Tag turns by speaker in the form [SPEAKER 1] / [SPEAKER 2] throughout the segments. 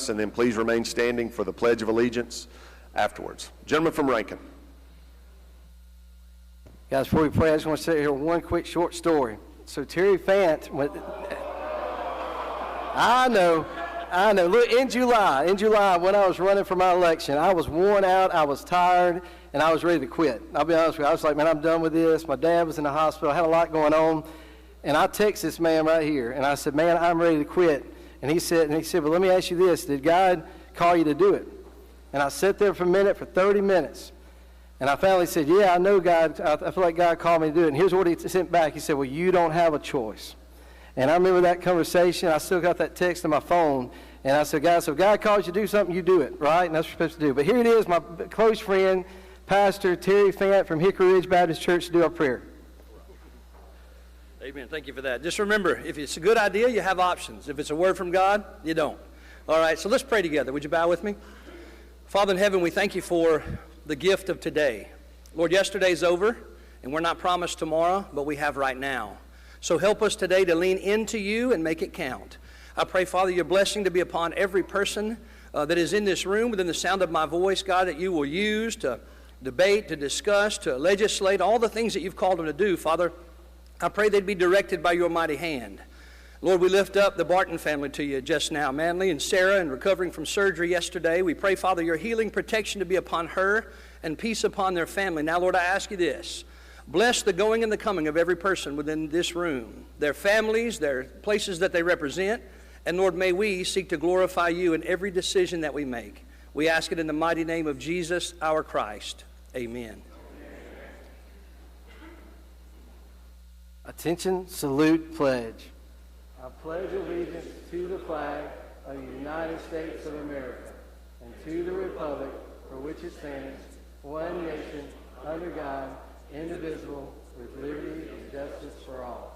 [SPEAKER 1] us, and then please remain standing for the Pledge of Allegiance afterwards. Gentleman from Rankin.
[SPEAKER 2] Guys, before we pray, I just want to say here one quick short story. So Terry Fant went, I know. Look, in July, when I was running for my election, I was worn out, I was tired, and I was ready to quit. I'll be honest with you. I was like, man, I'm done with this. My dad was in the hospital. I had a lot going on. And I texted this man right here, and I said, man, I'm ready to quit. And he said, well, let me ask you this. Did God call you to do it? And I sat there for a minute, for 30 minutes. And I finally said, yeah, I know God. I feel like God called me to do it. And here's what he sent back. He said, well, you don't have a choice. And I remember that conversation. I still got that text on my phone. And I said, God, so if God calls you to do something, you do it, right? And that's what you're supposed to do. But here it is, my close friend, Pastor Terry Fant from Hickory Ridge Baptist Church, to do our prayer.
[SPEAKER 3] Amen. Thank you for that. Just remember, if it's a good idea, you have options. If it's a word from God, you don't. All right, so let's pray together. Would you bow with me? Father in heaven, we thank you for the gift of today. Lord, yesterday's over, and we're not promised tomorrow, but we have right now. So help us today to lean into you and make it count. I pray, Father, your blessing to be upon every person that is in this room within the sound of my voice, God, that you will use to debate, to discuss, to legislate, all the things that you've called them to do. Father, I pray they'd be directed by your mighty hand. Lord, we lift up the Barton family to you just now. Manly and Sarah, and recovering from surgery yesterday. We pray, Father, your healing protection to be upon her and peace upon their family. Now, Lord, I ask you this. Bless the going and the coming of every person within this room, their families, their places that they represent. And Lord, may we seek to glorify you in every decision that we make. We ask it in the mighty name of Jesus, our Christ. Amen.
[SPEAKER 2] Attention, salute, pledge. I pledge allegiance to the flag of the United States of America and to the republic for which it stands, one nation, under God, indivisible, with liberty and justice for all.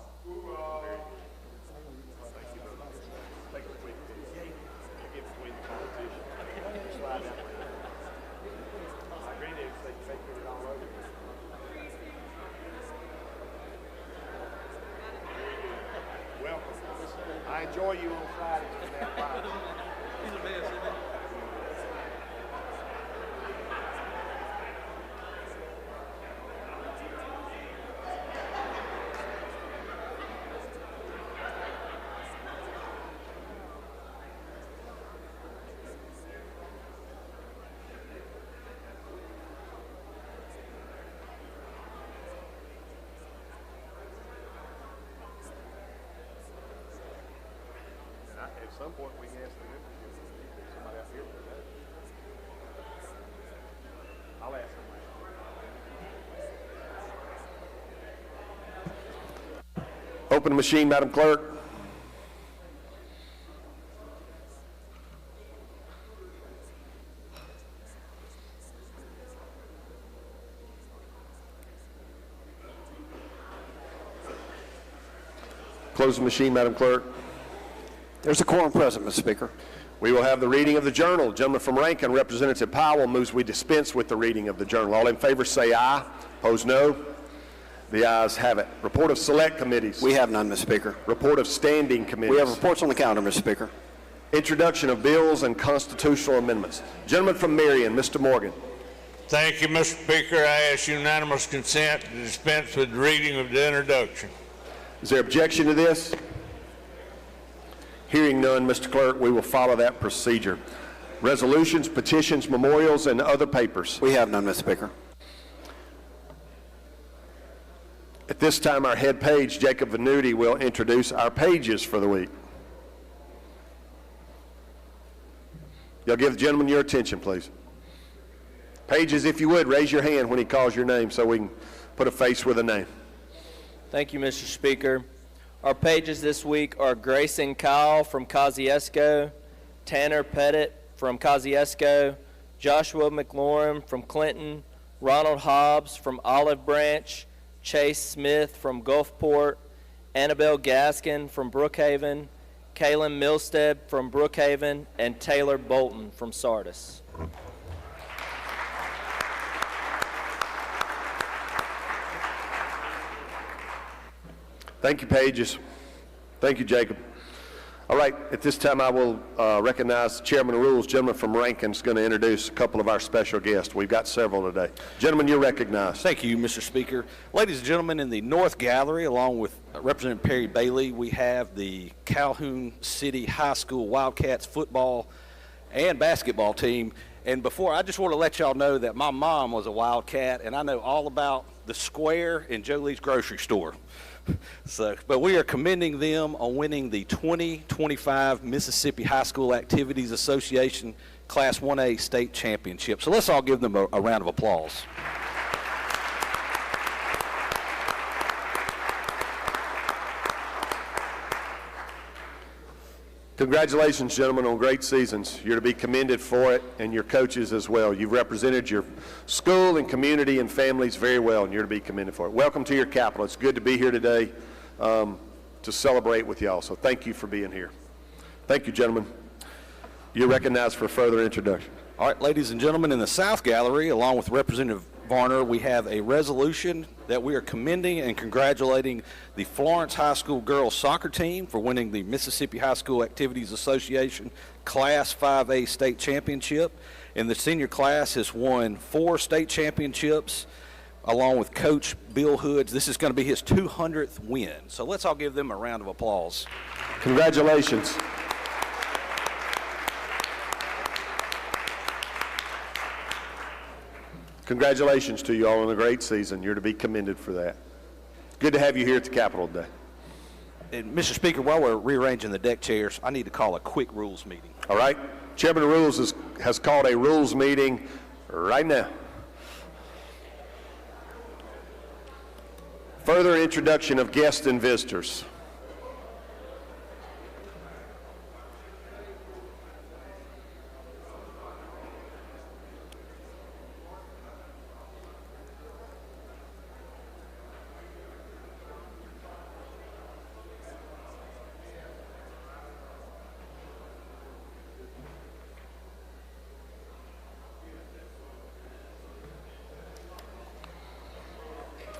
[SPEAKER 4] I enjoy you on Fridays in that line.
[SPEAKER 3] He's the best, isn't he?
[SPEAKER 4] At some point, we can ask the members if somebody out here for that. I'll ask somebody.
[SPEAKER 1] Open the machine, Madam Clerk. Close the machine, Madam Clerk.
[SPEAKER 5] There's a quorum present, Mr. Speaker.
[SPEAKER 1] We will have the reading of the journal. Gentleman from Rankin, Representative Powell, moves we dispense with the reading of the journal. All in favor say aye. Opposed, no. The ayes have it. Report of select committees.
[SPEAKER 5] We have none, Mr. Speaker.
[SPEAKER 1] Report of standing committees.
[SPEAKER 5] We have reports on the calendar, Mr. Speaker.
[SPEAKER 1] Introduction of bills and constitutional amendments. Gentleman from Marion, Mr. Morgan.
[SPEAKER 6] Thank you, Mr. Speaker. I ask unanimous consent to dispense with the reading of the introduction.
[SPEAKER 1] Is there objection to this? Hearing none, Mr. Clerk, we will follow that procedure. Resolutions, petitions, memorials, and other papers.
[SPEAKER 5] We have none, Mr. Speaker.
[SPEAKER 1] At this time, our head page, Jacob Venuti, will introduce our pages for the week. Y'all give the gentleman your attention, please. Pages, if you would, raise your hand when he calls your name so we can put a face with a name.
[SPEAKER 7] Thank you, Mr. Speaker. Our pages this week are Grayson Kyle from Kosciuszko, Tanner Pettit from Kosciuszko, Joshua McLaurin from Clinton, Ronald Hobbs from Olive Branch, Chase Smith from Gulfport, Annabelle Gaskin from Brookhaven, Kaylin Milstead from Brookhaven, and Taylor Bolton from Sardis.
[SPEAKER 1] Thank you, Pages. Thank you, Jacob. All right, at this time I will recognize the Chairman of Rules, gentleman from Rankin, is going to introduce a couple of our special guests. We've got several today. Gentlemen, you're recognized.
[SPEAKER 8] Thank you, Mr. Speaker. Ladies and gentlemen, in the North Gallery, along with Representative Perry Bailey, we have the Calhoun City High School Wildcats football and basketball team. And before, I just want to let y'all know that my mom was a Wildcat, and I know all about the square in Jolie's grocery store. But we are commending them on winning the 2025 Mississippi High School Activities Association Class 1A State Championship. So let's all give them a round of applause.
[SPEAKER 1] Congratulations, gentlemen, on great seasons. You're to be commended for it, and your coaches as well. You've represented your school and community and families very well, and you're to be commended for it. Welcome to your capital. It's good to be here today to celebrate with y'all, so thank you for being here. Thank you, gentlemen. You're recognized for further introduction.
[SPEAKER 8] All right, ladies and gentlemen, in the South Gallery, along with Representative Varner, we have a resolution that we are commending and congratulating the Florence High School girls soccer team for winning the Mississippi High School Activities Association Class 5A State Championship. And the senior class has won 4 state championships, along with Coach Bill Hoods. This is going to be his 200th win. So let's all give them a round of applause.
[SPEAKER 1] Congratulations. Congratulations to you all on a great season. You're to be commended for that. Good to have you here at the Capitol today.
[SPEAKER 8] And Mr. Speaker, while we're rearranging the deck chairs, I need to call a quick rules meeting.
[SPEAKER 1] All right. Chairman of Rules has called a rules meeting right now. Further introduction of guests and visitors.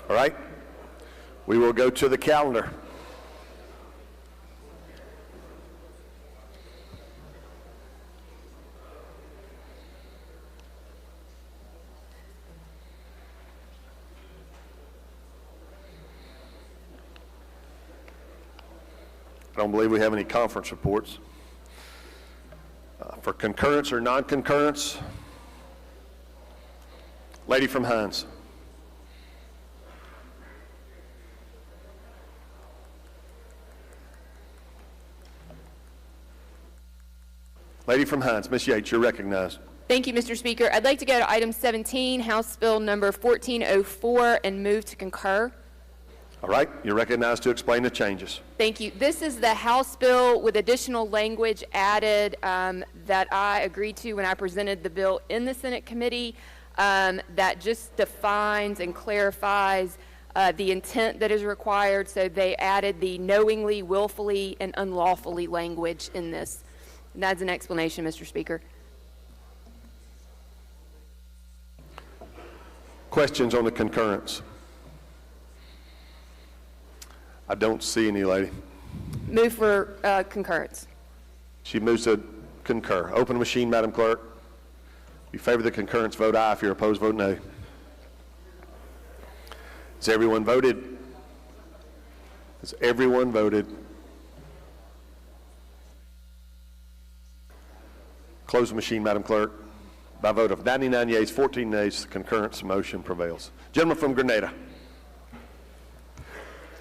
[SPEAKER 1] All right, we will go to the calendar. I don't believe we have any conference reports. For concurrence or non-concurrence, lady from Hines. Lady from Hines, Ms. Yates, you're recognized.
[SPEAKER 9] Thank you, Mr. Speaker. I'd like to go to item 17, House Bill number 1404, and move to concur.
[SPEAKER 1] All right, you're recognized to explain the changes.
[SPEAKER 9] Thank you. This is the House bill with additional language added that I agreed to when I presented the bill in the Senate committee that just defines and clarifies the intent that is required. So they added the knowingly, willfully, and unlawfully language in this. And that's an explanation, Mr. Speaker.
[SPEAKER 1] Questions on the concurrence? I don't see any, lady.
[SPEAKER 9] Move for concurrence.
[SPEAKER 1] She moves to concur. Open the machine, Madam Clerk. If you favor the concurrence, vote aye. If you're opposed, vote no. Has everyone voted? Has everyone voted? Close the machine, Madam Clerk. By a vote of 99 yeas, 14 nays, the concurrence motion prevails. Gentleman from Grenada.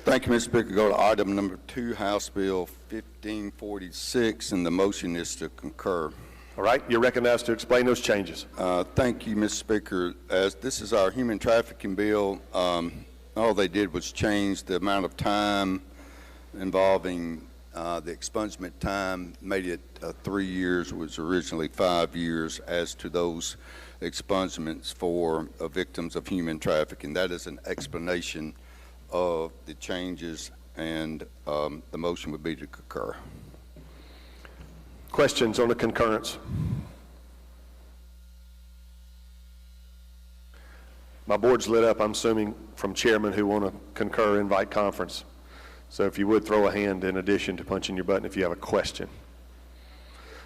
[SPEAKER 10] Thank you, Mr. Speaker. Go to item number 2, House Bill 1546, and the motion is to concur.
[SPEAKER 1] All right, you're recognized to explain those changes.
[SPEAKER 10] Thank you, Mr. Speaker. As this is our human trafficking bill, all they did was change the amount of time involving the expungement time, made it 3 years, was originally 5 years, as to those expungements for victims of human trafficking. That is an explanation of the changes, and the motion would be to concur.
[SPEAKER 1] Questions on the concurrence? My board's lit up, I'm assuming, from chairmen who want to concur, invite conference. So if you would throw a hand in addition to punching your button if you have a question.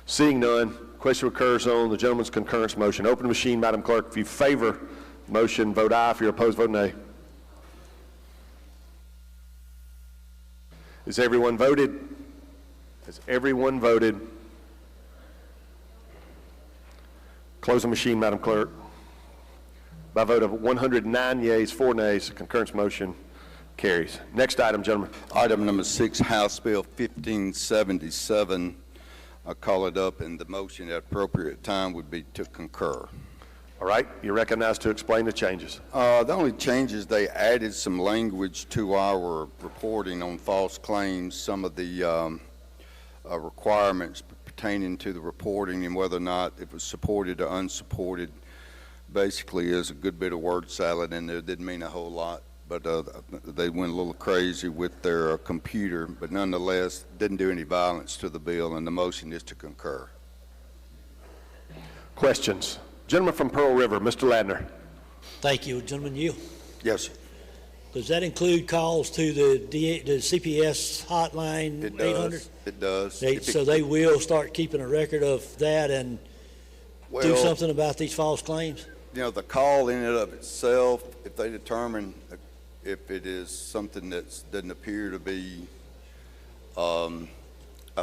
[SPEAKER 1] Seeing none, question occurs on the gentleman's concurrence motion. Open the machine, Madam Clerk. If you favor the motion, vote aye. If you're opposed, vote nay. Has everyone voted? Has everyone voted? Close the machine, Madam Clerk. By a vote of 109 yeas, 4 nays, the concurrence motion carries. Next item, gentlemen.
[SPEAKER 10] Item number 6, House Bill 1577. I'll call it up, and the motion at appropriate time would be to concur.
[SPEAKER 1] All right, you're recognized to explain the changes.
[SPEAKER 10] The only changes, they added some language to our reporting on false claims, some of the requirements pertaining to the reporting and whether or not it was supported or unsupported. Basically, there's a good bit of word salad in there. Didn't mean a whole lot, but they went a little crazy with their computer, but nonetheless didn't do any violence to the bill, and the motion is to concur.
[SPEAKER 1] Questions? Gentleman from Pearl River, Mr. Ladner.
[SPEAKER 11] Thank you. Gentleman, you.
[SPEAKER 10] Yes, sir.
[SPEAKER 11] Does that include calls to the CPS hotline?
[SPEAKER 10] It
[SPEAKER 11] 800?
[SPEAKER 10] does. It does.
[SPEAKER 11] So they will start keeping a record of that and do something about these false claims?
[SPEAKER 10] You know, the call in and of itself, if they determine if it is something that doesn't appear to be a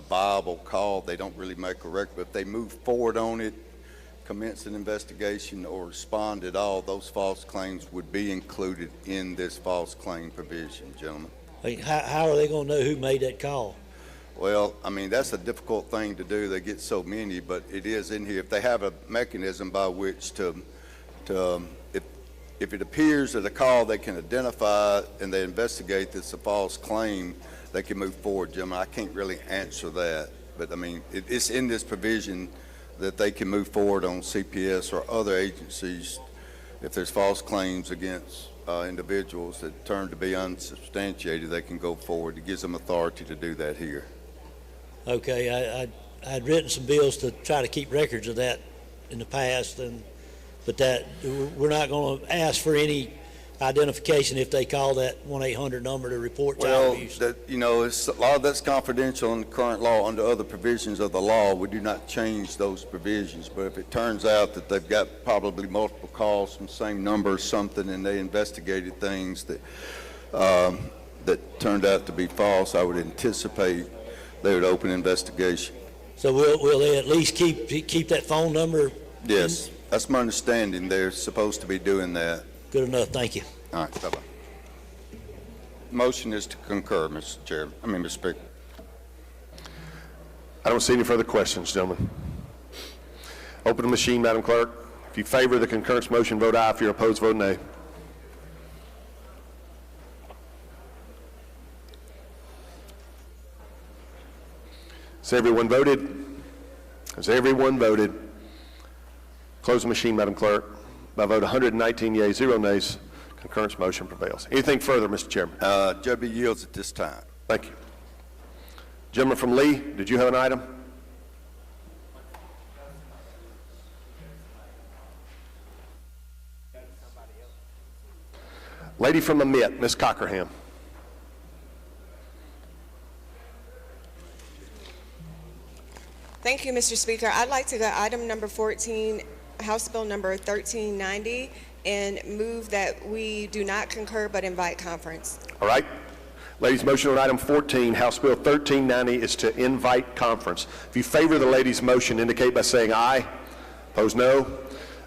[SPEAKER 10] viable call, they don't really make a record. But if they move forward on it, commence an investigation, or respond at all, those false claims would be included in this false claim provision, gentlemen.
[SPEAKER 11] How are they going to know who made that call?
[SPEAKER 10] Well, I mean, that's a difficult thing to do. They get so many, but it is in here. If they have a mechanism by which if it appears that a call they can identify and they investigate that's a false claim, they can move forward, gentlemen. I can't really answer that, but I mean, it's in this provision that they can move forward on CPS or other agencies if there's false claims against individuals that turn to be unsubstantiated. They can go forward. It gives them authority to do that here.
[SPEAKER 11] Okay, I'd written some bills to try to keep records of that in the past, but that we're not going to ask for any identification if they call that 1-800 number to report child abuse.
[SPEAKER 10] Well, you know, a lot of that's confidential in the current law. Under other provisions of the law, we do not change those provisions. But if it turns out that they've got probably multiple calls from the same number or something, and they investigated things that that turned out to be false, I would anticipate they would open investigation.
[SPEAKER 11] So will they at least keep that phone number?
[SPEAKER 10] Yes, that's my understanding. They're supposed to be doing that.
[SPEAKER 11] Good enough. Thank you.
[SPEAKER 10] All right, bye-bye. Motion is to concur, Mr. Chairman. Mr. Speaker.
[SPEAKER 1] I don't see any further questions, gentlemen. Open the machine, Madam Clerk. If you favor the concurrence motion, vote aye. If you're opposed, vote nay. Has everyone voted? Has everyone voted? Close the machine, Madam Clerk. By a vote 119 yeas, 0 nays, concurrence motion prevails. Anything further, Mr. Chairman?
[SPEAKER 10] Judge yields at this time.
[SPEAKER 1] Thank you. Gentleman from Lee, did you have an item? Lady from Amite, Ms. Cockerham.
[SPEAKER 12] Thank you, Mr. Speaker. I'd like to go item number 14, House Bill number 1390, and move that we do not concur but invite conference.
[SPEAKER 1] All right. Ladies' motion on item 14, House Bill 1390, is to invite conference. If you favor the lady's motion, indicate by saying aye. Opposed, no.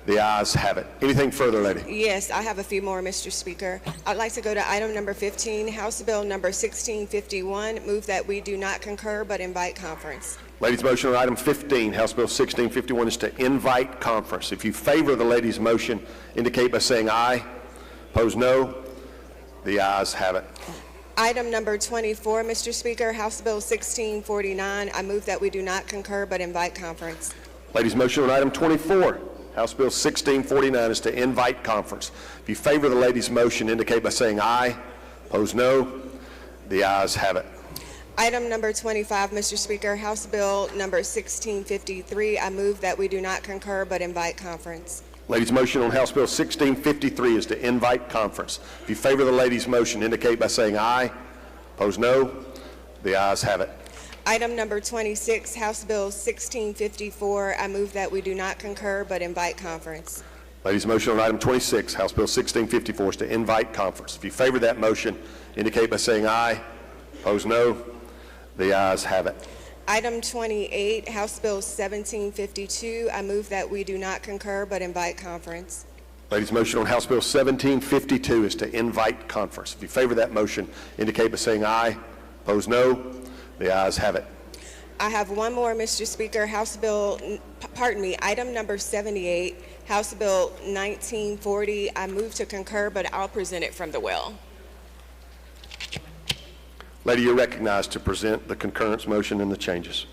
[SPEAKER 1] The ayes have it. Anything further, lady?
[SPEAKER 12] Yes, I have a few more, Mr. Speaker. I'd like to go to item number 15, House Bill number 1651, move that we do not concur but invite conference.
[SPEAKER 1] Ladies' motion on item 15, House Bill 1651, is to invite conference. If you favor the lady's motion, indicate by saying aye. Opposed, no. The ayes have it.
[SPEAKER 12] Item number 24, Mr. Speaker, House Bill 1649, I move that we do not concur but invite conference.
[SPEAKER 1] Ladies' motion on item 24, House Bill 1649, is to invite conference. If you favor the lady's motion, indicate by saying aye. Opposed, no. The ayes have it.
[SPEAKER 12] Item number 25, Mr. Speaker, House Bill number 1653, I move that we do not concur but invite conference.
[SPEAKER 1] Ladies' motion on House Bill 1653 is to invite conference. If you favor the lady's motion, indicate by saying aye. Opposed, no. The ayes have it.
[SPEAKER 12] Item number 26, House Bill 1654. I move that we do not concur but invite conference.
[SPEAKER 1] Ladies, motion on item 26, House Bill 1654 is to invite conference. If you favor that motion, indicate by saying aye. Opposed, no. The ayes have it.
[SPEAKER 12] Item 28, House Bill 1752. I move that we do not concur but invite conference.
[SPEAKER 1] Ladies, motion on House Bill 1752 is to invite conference. If you favor that motion, indicate by saying aye. Opposed, no. The ayes have it.
[SPEAKER 12] I have one more, Mr. Speaker. Item number 78, House Bill 1940. I move to concur, but I'll present it from the well.
[SPEAKER 1] Lady, you're recognized to present the concurrence motion and the changes.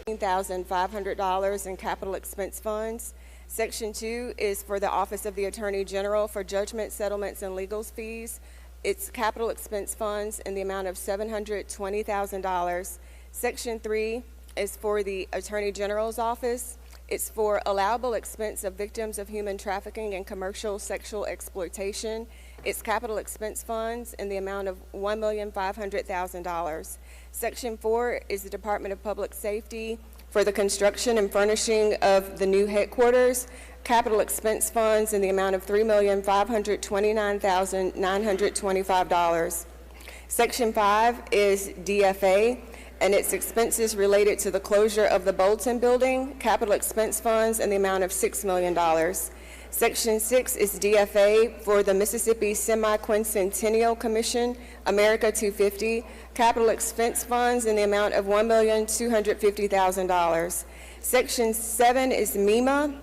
[SPEAKER 12] $15,500 in capital expense funds. Section 2 is for the Office of the Attorney General for judgment, settlements, and legal fees. It's capital expense funds in the amount of $720,000. Section 3 is for the Attorney General's office. It's for allowable expense of victims of human trafficking and commercial sexual exploitation. It's capital expense funds in the amount of $1,500,000. Section 4 is the Department of Public Safety for the construction and furnishing of the new headquarters. Capital expense funds in the amount of $3,529,925. Section 5 is DFA and its expenses related to the closure of the Bolton building. Capital expense funds in the amount of $6 million. Section 6 is DFA for the Mississippi Semi-Quincentennial Commission, America 250. Capital expense funds in the amount of $1,250,000. Section 7 is MEMA,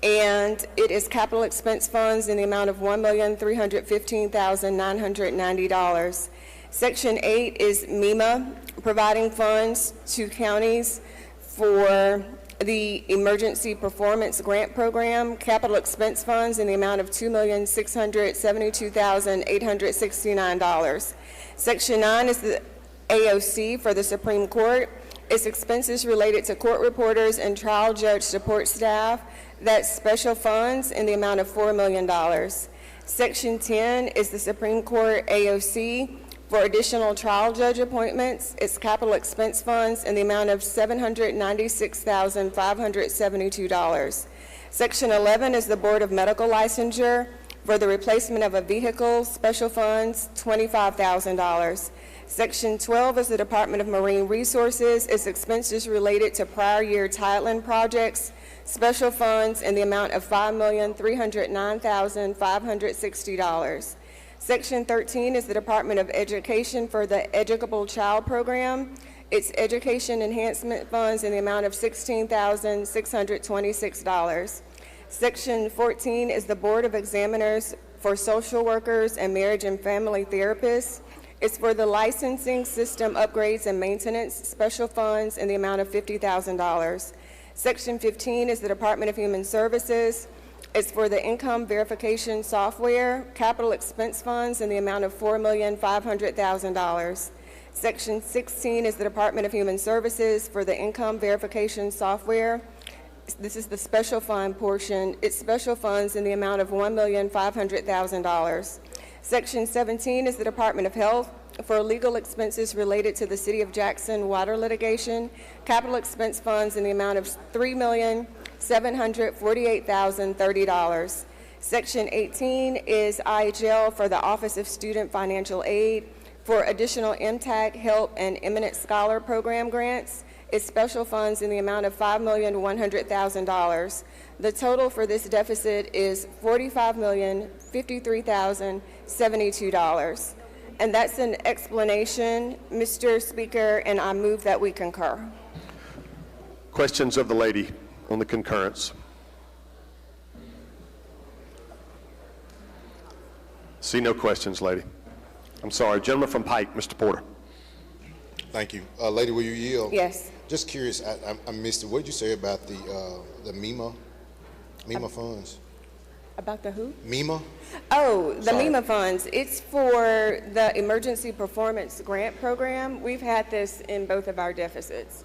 [SPEAKER 12] and it is capital expense funds in the amount of $1,315,990. Section 8 is MEMA, providing funds to counties for the Emergency Performance Grant Program, capital expense funds in the amount of $2,672,869. Section 9 is the AOC for the Supreme Court. Its expenses related to court reporters and trial judge support staff. That's special funds in the amount of $4 million. Section 10 is the Supreme Court AOC for additional trial judge appointments. Its capital expense funds in the amount of $796,572. Section 11 is the Board of Medical Licensure for the replacement of a vehicle. Special funds, $25,000. Section 12 is the Department of Marine Resources. Its expenses related to prior year titling projects. Special funds in the amount of $5,309,560. Section 13 is the Department of Education for the Educable Child Program. Its education enhancement funds in the amount of $16,626. Section 14 is the Board of Examiners for Social Workers and Marriage and Family Therapists. It's for the licensing system upgrades and maintenance. Special funds in the amount of $50,000. Section 15 is the Department of Human Services. It's for the income verification software, capital expense funds in the amount of $4,500,000. Section 16 is the Department of Human Services for the income verification software. This is the special fund portion. It's special funds in the amount of $1,500,000. Section 17 is the Department of Health for legal expenses related to the City of Jackson water litigation. Capital expense funds in the amount of $3,748,030. Section 18 is IHL for the Office of Student Financial Aid for additional MTAC, HELP, and Eminent Scholar Program grants. Its special funds in the amount of $5,100,000. The total for this deficit is $45,053,072. And that's an explanation, Mr. Speaker, and I move that we concur.
[SPEAKER 1] Questions of the lady on the concurrence? See no questions, lady. I'm sorry. Gentleman from Pike, Mr. Porter.
[SPEAKER 13] Thank you. Lady, will you yield?
[SPEAKER 12] Yes.
[SPEAKER 13] Just curious, I missed it. What did you say about the MEMA funds?
[SPEAKER 12] About the who?
[SPEAKER 13] MEMA?
[SPEAKER 12] Oh, the
[SPEAKER 13] Sorry.
[SPEAKER 12] MEMA funds. It's for the Emergency Performance Grant Program. We've had this in both of our deficits.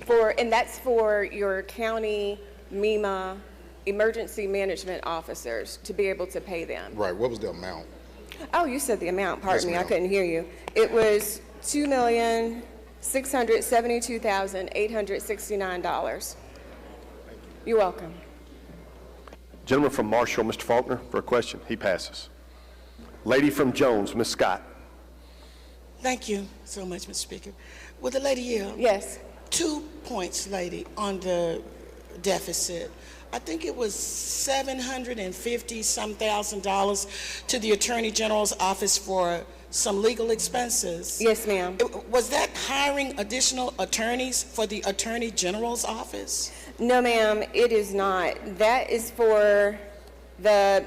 [SPEAKER 12] And that's for your county MEMA emergency management officers to be able to pay them.
[SPEAKER 13] Right. What was the amount?
[SPEAKER 12] Oh, you said the amount, pardon me, I
[SPEAKER 13] ma'am.
[SPEAKER 12] couldn't hear you. It was $2,672,869. You're welcome.
[SPEAKER 1] Gentleman from Marshall, Mr. Faulkner, for a question. He passes. Lady from Jones, Ms. Scott.
[SPEAKER 14] Thank you so much, Mr. Speaker. Will the lady yield?
[SPEAKER 12] Yes.
[SPEAKER 14] 2 points, lady, on the deficit. I think it was $750-some thousand to the Attorney General's office for some legal expenses.
[SPEAKER 12] Yes, ma'am.
[SPEAKER 14] Was that hiring additional attorneys for the Attorney General's office?
[SPEAKER 12] No, ma'am, it is not. That is for the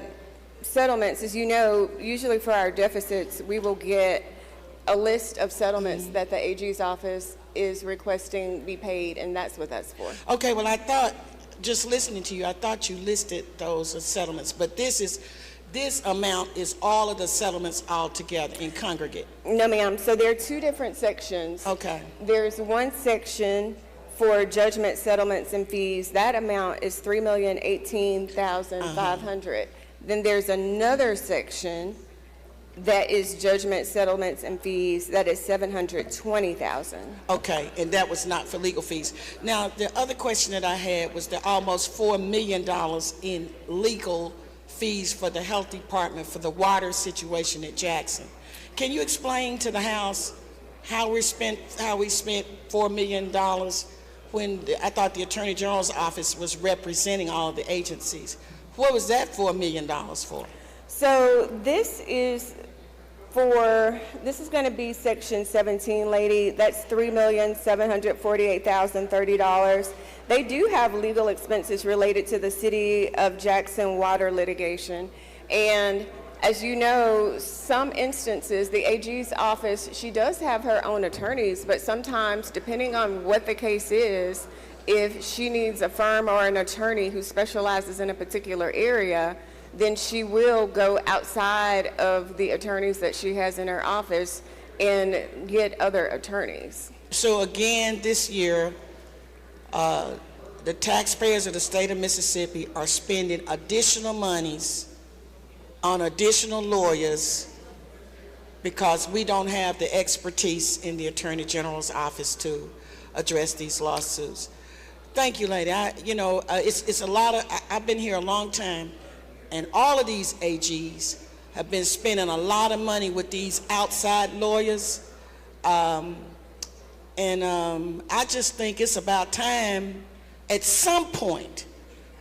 [SPEAKER 12] settlements. As you know, usually for our deficits, we will get a list of settlements that the AG's office is requesting be paid, and that's what that's for.
[SPEAKER 14] Okay, well, I thought, just listening to you, I thought you listed those as settlements, but this amount is all of the settlements all together in congregate.
[SPEAKER 12] No, ma'am. So there are two different sections.
[SPEAKER 14] Okay.
[SPEAKER 12] There's one section for judgment, settlements, and fees. That amount is $3,018,500. Then there's another section that is judgment, settlements, and fees. That is $720,000.
[SPEAKER 14] Okay, and that was not for legal fees. Now, the other question that I had was the almost $4 million in legal fees for the health department for the water situation at Jackson. Can you explain to the House how we spent $4 million when I thought the Attorney General's office was representing all of the agencies? What was that $4 million for?
[SPEAKER 12] So this is going to be section 17, lady. That's $3,748,030. They do have legal expenses related to the City of Jackson water litigation. And as you know, some instances, the AG's office, she does have her own attorneys, but sometimes, depending on what the case is, if she needs a firm or an attorney who specializes in a particular area, then she will go outside of the attorneys that she has in her office and get other attorneys.
[SPEAKER 14] So again, this year, the taxpayers of the state of Mississippi are spending additional monies on additional lawyers because we don't have the expertise in the Attorney General's office to address these lawsuits. Thank you, lady. It's a lot of, I've been here a long time, and all of these AGs have been spending a lot of money with these outside lawyers. I just think it's about time at some point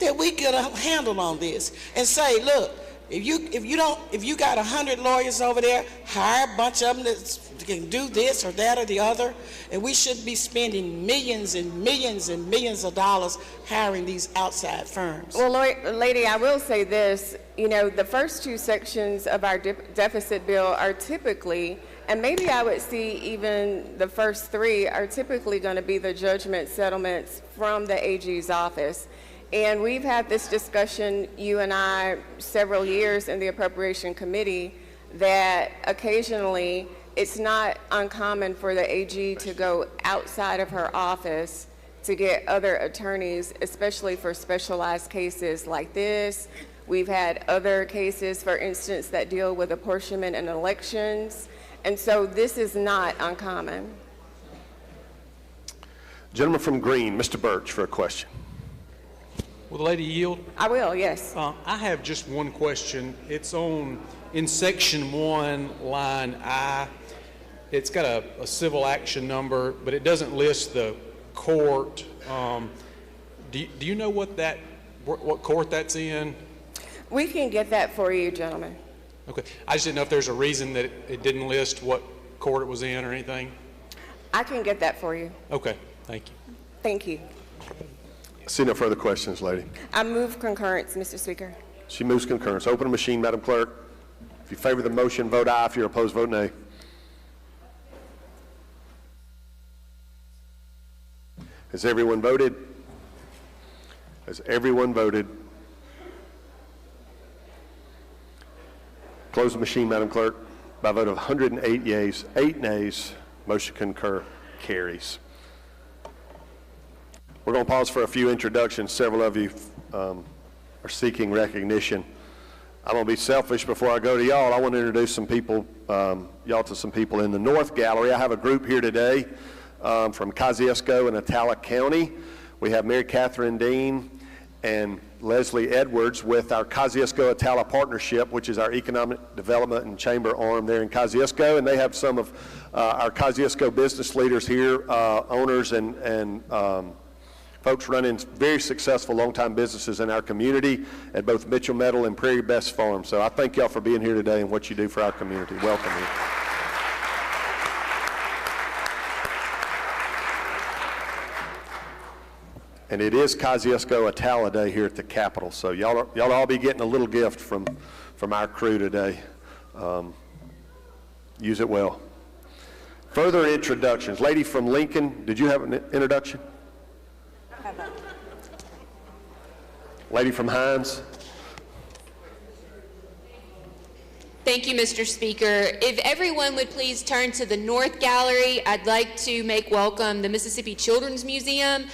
[SPEAKER 14] that we get a handle on this and say, look, if you got 100 lawyers over there, hire a bunch of them that can do this or that or the other, and we shouldn't be spending millions and millions and millions of dollars hiring these outside firms.
[SPEAKER 12] Well, lady, I will say this, the first two sections of our deficit bill are typically, and maybe I would see even the first three are typically going to be the judgment settlements from the AG's office. And we've had this discussion, you and I, several years in the Appropriation Committee, that occasionally it's not uncommon for the AG to go outside of her office to get other attorneys, especially for specialized cases like this. We've had other cases, for instance, that deal with apportionment and elections. And so this is not uncommon.
[SPEAKER 1] Gentleman from Green, Mr. Birch, for a question.
[SPEAKER 15] Will the lady yield?
[SPEAKER 12] I will, yes.
[SPEAKER 15] I have just one question. It's in section 1, line I. It's got a civil action number, but it doesn't list the court. Do you know what court that's in?
[SPEAKER 12] We can get that for you, gentlemen.
[SPEAKER 15] Okay. I just didn't know if there's a reason that it didn't list what court it was in or anything.
[SPEAKER 12] I can get that for you.
[SPEAKER 15] Okay. Thank you.
[SPEAKER 12] Thank you.
[SPEAKER 1] I see no further questions, lady.
[SPEAKER 12] I move concurrence, Mr. Speaker.
[SPEAKER 1] She moves concurrence. Open the machine, Madam Clerk. If you favor the motion, vote aye. If you're opposed, vote nay. Has everyone voted? Has everyone voted? Close the machine, Madam Clerk. By a vote of 108 yeas, 8 nays, motion concur carries. We're going to pause for a few introductions. Several of you are seeking recognition. I'm going to be selfish before I go to y'all. I want to introduce some people, y'all to some people in the North Gallery. I have a group here today from Kosciuszko and Atala County. We have Mary Catherine Dean and Leslie Edwards with our Kosciuszko-Atala Partnership, which is our economic development and chamber arm there in Kosciuszko. And they have some of our Kosciuszko business leaders here, owners and folks running very successful long-time businesses in our community at both Mitchell Metal and Prairie Best Farm. So I thank y'all for being here today and what you do for our community. Welcome here. And it is Kosciuszko-Atala Day here at the Capitol. So y'all all be getting a little gift from our crew today. Use it well. Further introductions. Lady from Lincoln, did you have an introduction? Lady from Hines.
[SPEAKER 16] Thank you, Mr. Speaker. If everyone would please turn to the North Gallery, I'd like to make welcome the Mississippi Children's Museum.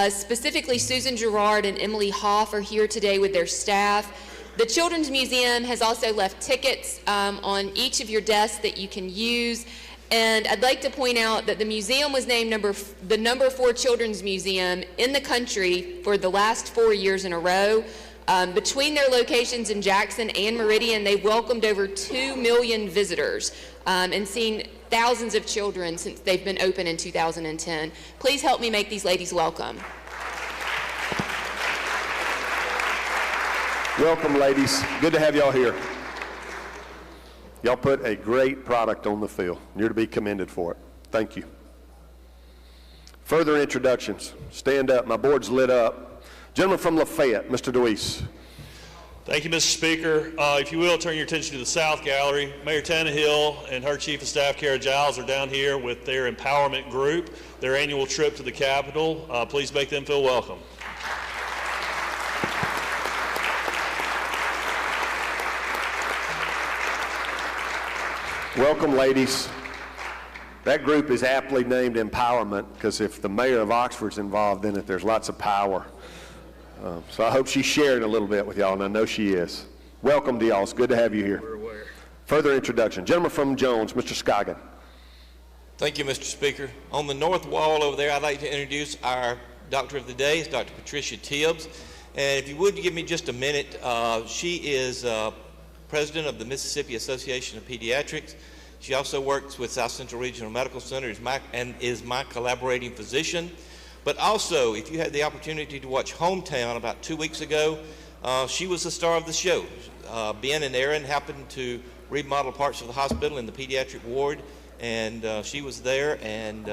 [SPEAKER 16] Specifically, Susan Gerard and Emily Hoff are here today with their staff. The Children's Museum has also left tickets on each of your desks that you can use. And I'd like to point out that the museum was named the number 4 children's museum in the country for the last 4 years in a row. Between their locations in Jackson and Meridian, they've welcomed over 2 million visitors and seen thousands of children since they've been open in 2010. Please help me make these ladies welcome.
[SPEAKER 1] Welcome, ladies. Good to have y'all here. Y'all put a great product on the field. You're to be commended for it. Thank you. Further introductions. Stand up. My board's lit up. Gentleman from Lafayette, Mr. DeWeese.
[SPEAKER 17] Thank you, Mr. Speaker. If you will, turn your attention to the South Gallery. Mayor Tannehill and her Chief of Staff, Kara Giles, are down here with their empowerment group, their annual trip to the Capitol. Please make them feel welcome.
[SPEAKER 1] Welcome, ladies. That group is aptly named Empowerment because if the mayor of Oxford's involved in it, there's lots of power. So I hope she's sharing a little bit with y'all, and I know she is. Welcome to y'all. It's good to have you here.
[SPEAKER 17] We're aware.
[SPEAKER 1] Further introduction. Gentleman from Jones, Mr. Scoggin.
[SPEAKER 18] Thank you, Mr. Speaker. On the north wall over there, I'd like to introduce our doctor of the day, it's Dr. Patricia Tibbs. And if you would give me just a minute, she is president of the Mississippi Association of Pediatrics. She also works with South Central Regional Medical Center and is my collaborating physician. But also, if you had the opportunity to watch Hometown about 2 weeks ago, she was the star of the show. Ben and Aaron happened to remodel parts of the hospital in the pediatric ward, and she was there and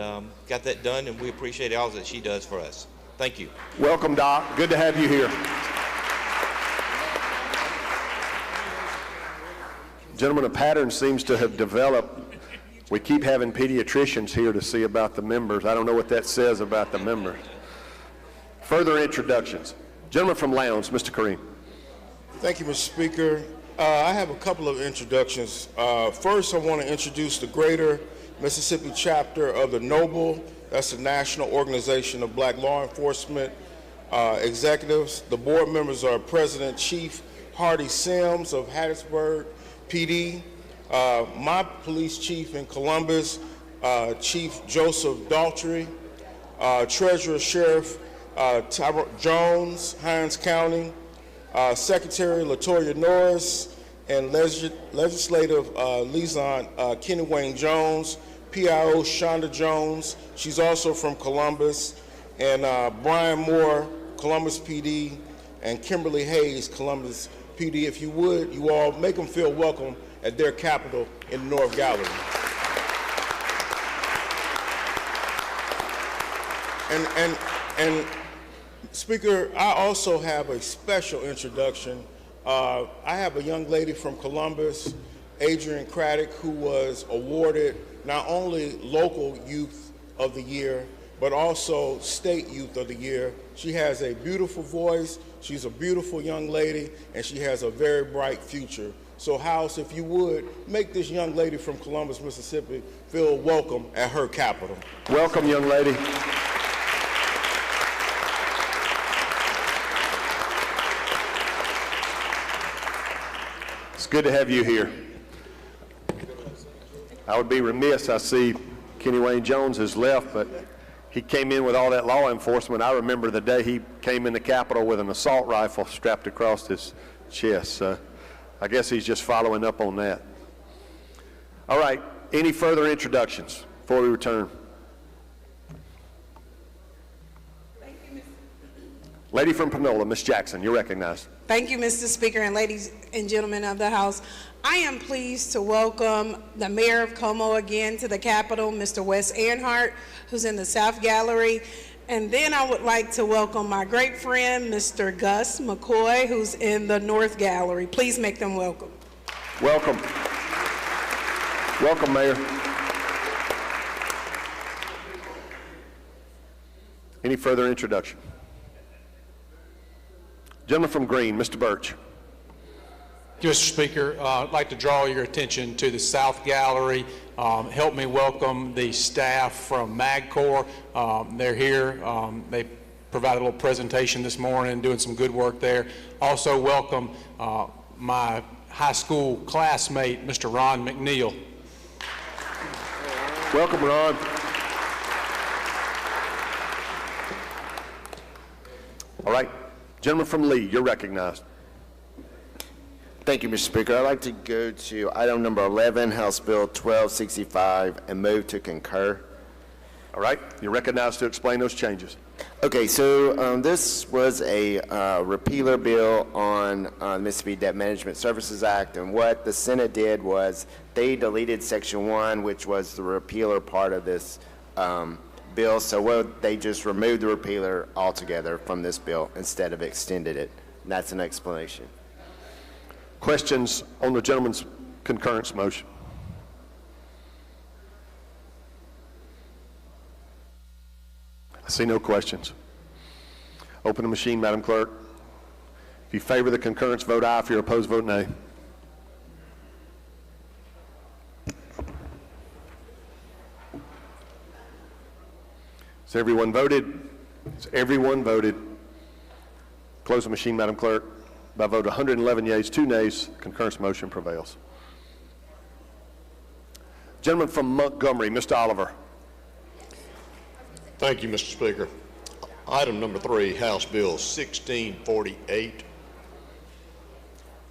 [SPEAKER 18] got that done, and we appreciate all that she does for us. Thank you.
[SPEAKER 1] Welcome, Doc. Good to have you here. Gentlemen, a pattern seems to have developed. We keep having pediatricians here to see about the members. I don't know what that says about the members. Further introductions. Gentleman from Lowndes, Mr. Kareem.
[SPEAKER 19] Thank you, Mr. Speaker. I have a couple of introductions. First, I want to introduce the Greater Mississippi chapter of the NOBLE. That's the National Organization of Black Law Enforcement Executives. The board members are President Chief Hardy Sims of Hattiesburg PD, my police chief in Columbus, Chief Joseph Daltrey, Treasurer Sheriff Tyrone Jones, Hinds County, Secretary LaToya Norris, and Legislative Liaison Kenny Wayne Jones, PIO Shonda Jones, she's also from Columbus, and Brian Moore, Columbus PD, and Kimberly Hayes, Columbus PD. If you would, you all make them feel welcome at their Capitol in the North Gallery. And Speaker, I also have a special introduction. I have a young lady from Columbus, Adrian Craddock, who was awarded not only local youth of the year, but also state youth of the year. She has a beautiful voice, she's a beautiful young lady, and she has a very bright future. So House, if you would, make this young lady from Columbus, Mississippi feel welcome at her Capitol.
[SPEAKER 1] Welcome, young lady. good to have you here. I would be remiss, I see Kenny Wayne Jones has left, but he came in with all that law enforcement. I remember the day he came in the Capitol with an assault rifle strapped across his chest. So I guess he's just following up on that. All right, any further introductions before we return? Lady from Panola, Ms. Jackson, you're recognized.
[SPEAKER 20] Thank you, Mr. Speaker, and ladies and gentlemen of the House. I am pleased to welcome the Mayor of Como again to the Capitol, Mr. Wes Earnhardt, who's in the South Gallery. And then I would like to welcome my great friend, Mr. Gus McCoy, who's in the North Gallery. Please make them welcome.
[SPEAKER 1] Welcome. Welcome, Mayor. Any further introduction? Gentleman from Green, Mr. Birch.
[SPEAKER 15] Thank you, Mr. Speaker. I'd like to draw your attention to the South Gallery. Help me welcome the staff from MagCorps. They're here. They provided a little presentation this morning, doing some good work there. Also welcome my high school classmate, Mr. Ron McNeil.
[SPEAKER 1] Welcome, Ron. All right. Gentleman from Lee, you're recognized.
[SPEAKER 21] Thank you, Mr. Speaker. I'd like to go to item number 11, House Bill 1265, and move to concur.
[SPEAKER 1] All right. You're recognized to explain those changes.
[SPEAKER 21] Okay, so this was a repealer bill on Mississippi Debt Management Services Act, and what the Senate did was they deleted Section 1, which was the repealer part of this bill, so they just removed the repealer altogether from this bill instead of extended it. And that's an explanation.
[SPEAKER 1] Questions on the gentleman's concurrence motion? I see no questions. Open the machine, Madam Clerk. If you favor the concurrence, vote aye. If you're opposed, vote nay. Has everyone voted? Has everyone voted? Close the machine, Madam Clerk. By vote 111 yeas, 2 nays, concurrence motion prevails. Gentleman from Montgomery, Mr. Oliver.
[SPEAKER 22] Thank you, Mr. Speaker. Item number 3, House Bill 1648.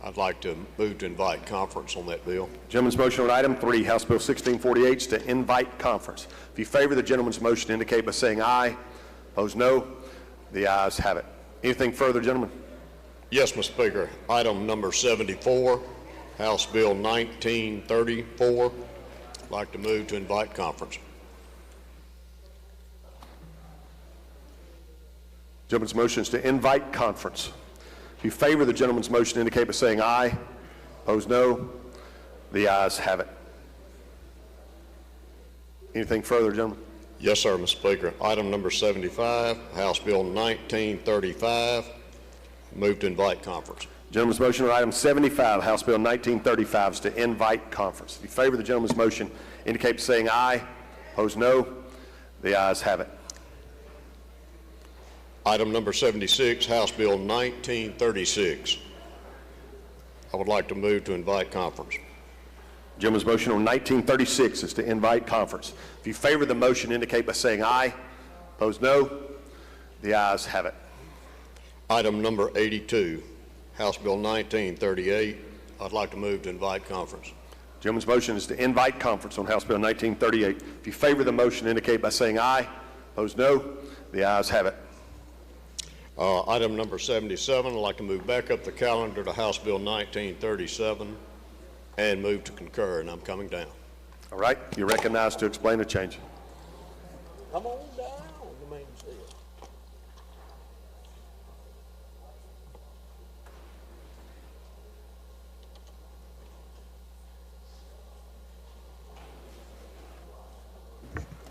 [SPEAKER 22] I'd like to move to invite conference on that bill.
[SPEAKER 1] Gentleman's motion on item 3, House Bill 1648, is to invite conference. If you favor the gentleman's motion, indicate by saying aye. Opposed, no. The ayes have it. Anything further, gentlemen?
[SPEAKER 22] Yes, Mr. Speaker. Item number 74, House Bill 1934. I'd like to move to invite conference.
[SPEAKER 1] Gentleman's motion is to invite conference. If you favor the gentleman's motion, indicate by saying aye. Opposed, no. The ayes have it. Anything further, gentlemen?
[SPEAKER 22] Yes, sir, Mr. Speaker. Item number 75, House Bill 1935. Move to invite conference.
[SPEAKER 1] Gentleman's motion on item 75, House Bill 1935, is to invite conference. If you favor the gentleman's motion, indicate by saying aye. Opposed, no. The ayes have it.
[SPEAKER 22] Item number 76, House Bill 1936. I would like to move to invite conference.
[SPEAKER 1] Gentleman's motion on 1936 is to invite conference. If you favor the motion, indicate by saying aye. Opposed, no. The ayes have it.
[SPEAKER 22] Item number 82, House Bill 1938. I'd like to move to invite conference.
[SPEAKER 1] Gentleman's motion is to invite conference on House Bill 1938. If you favor the motion, indicate by saying aye. Opposed, no. The ayes have it.
[SPEAKER 22] Item number 77, I'd like to move back up the calendar to House Bill 1937 and move to concur, and I'm coming down.
[SPEAKER 1] All right. You're recognized to explain the change.
[SPEAKER 11] Come on down, the man said.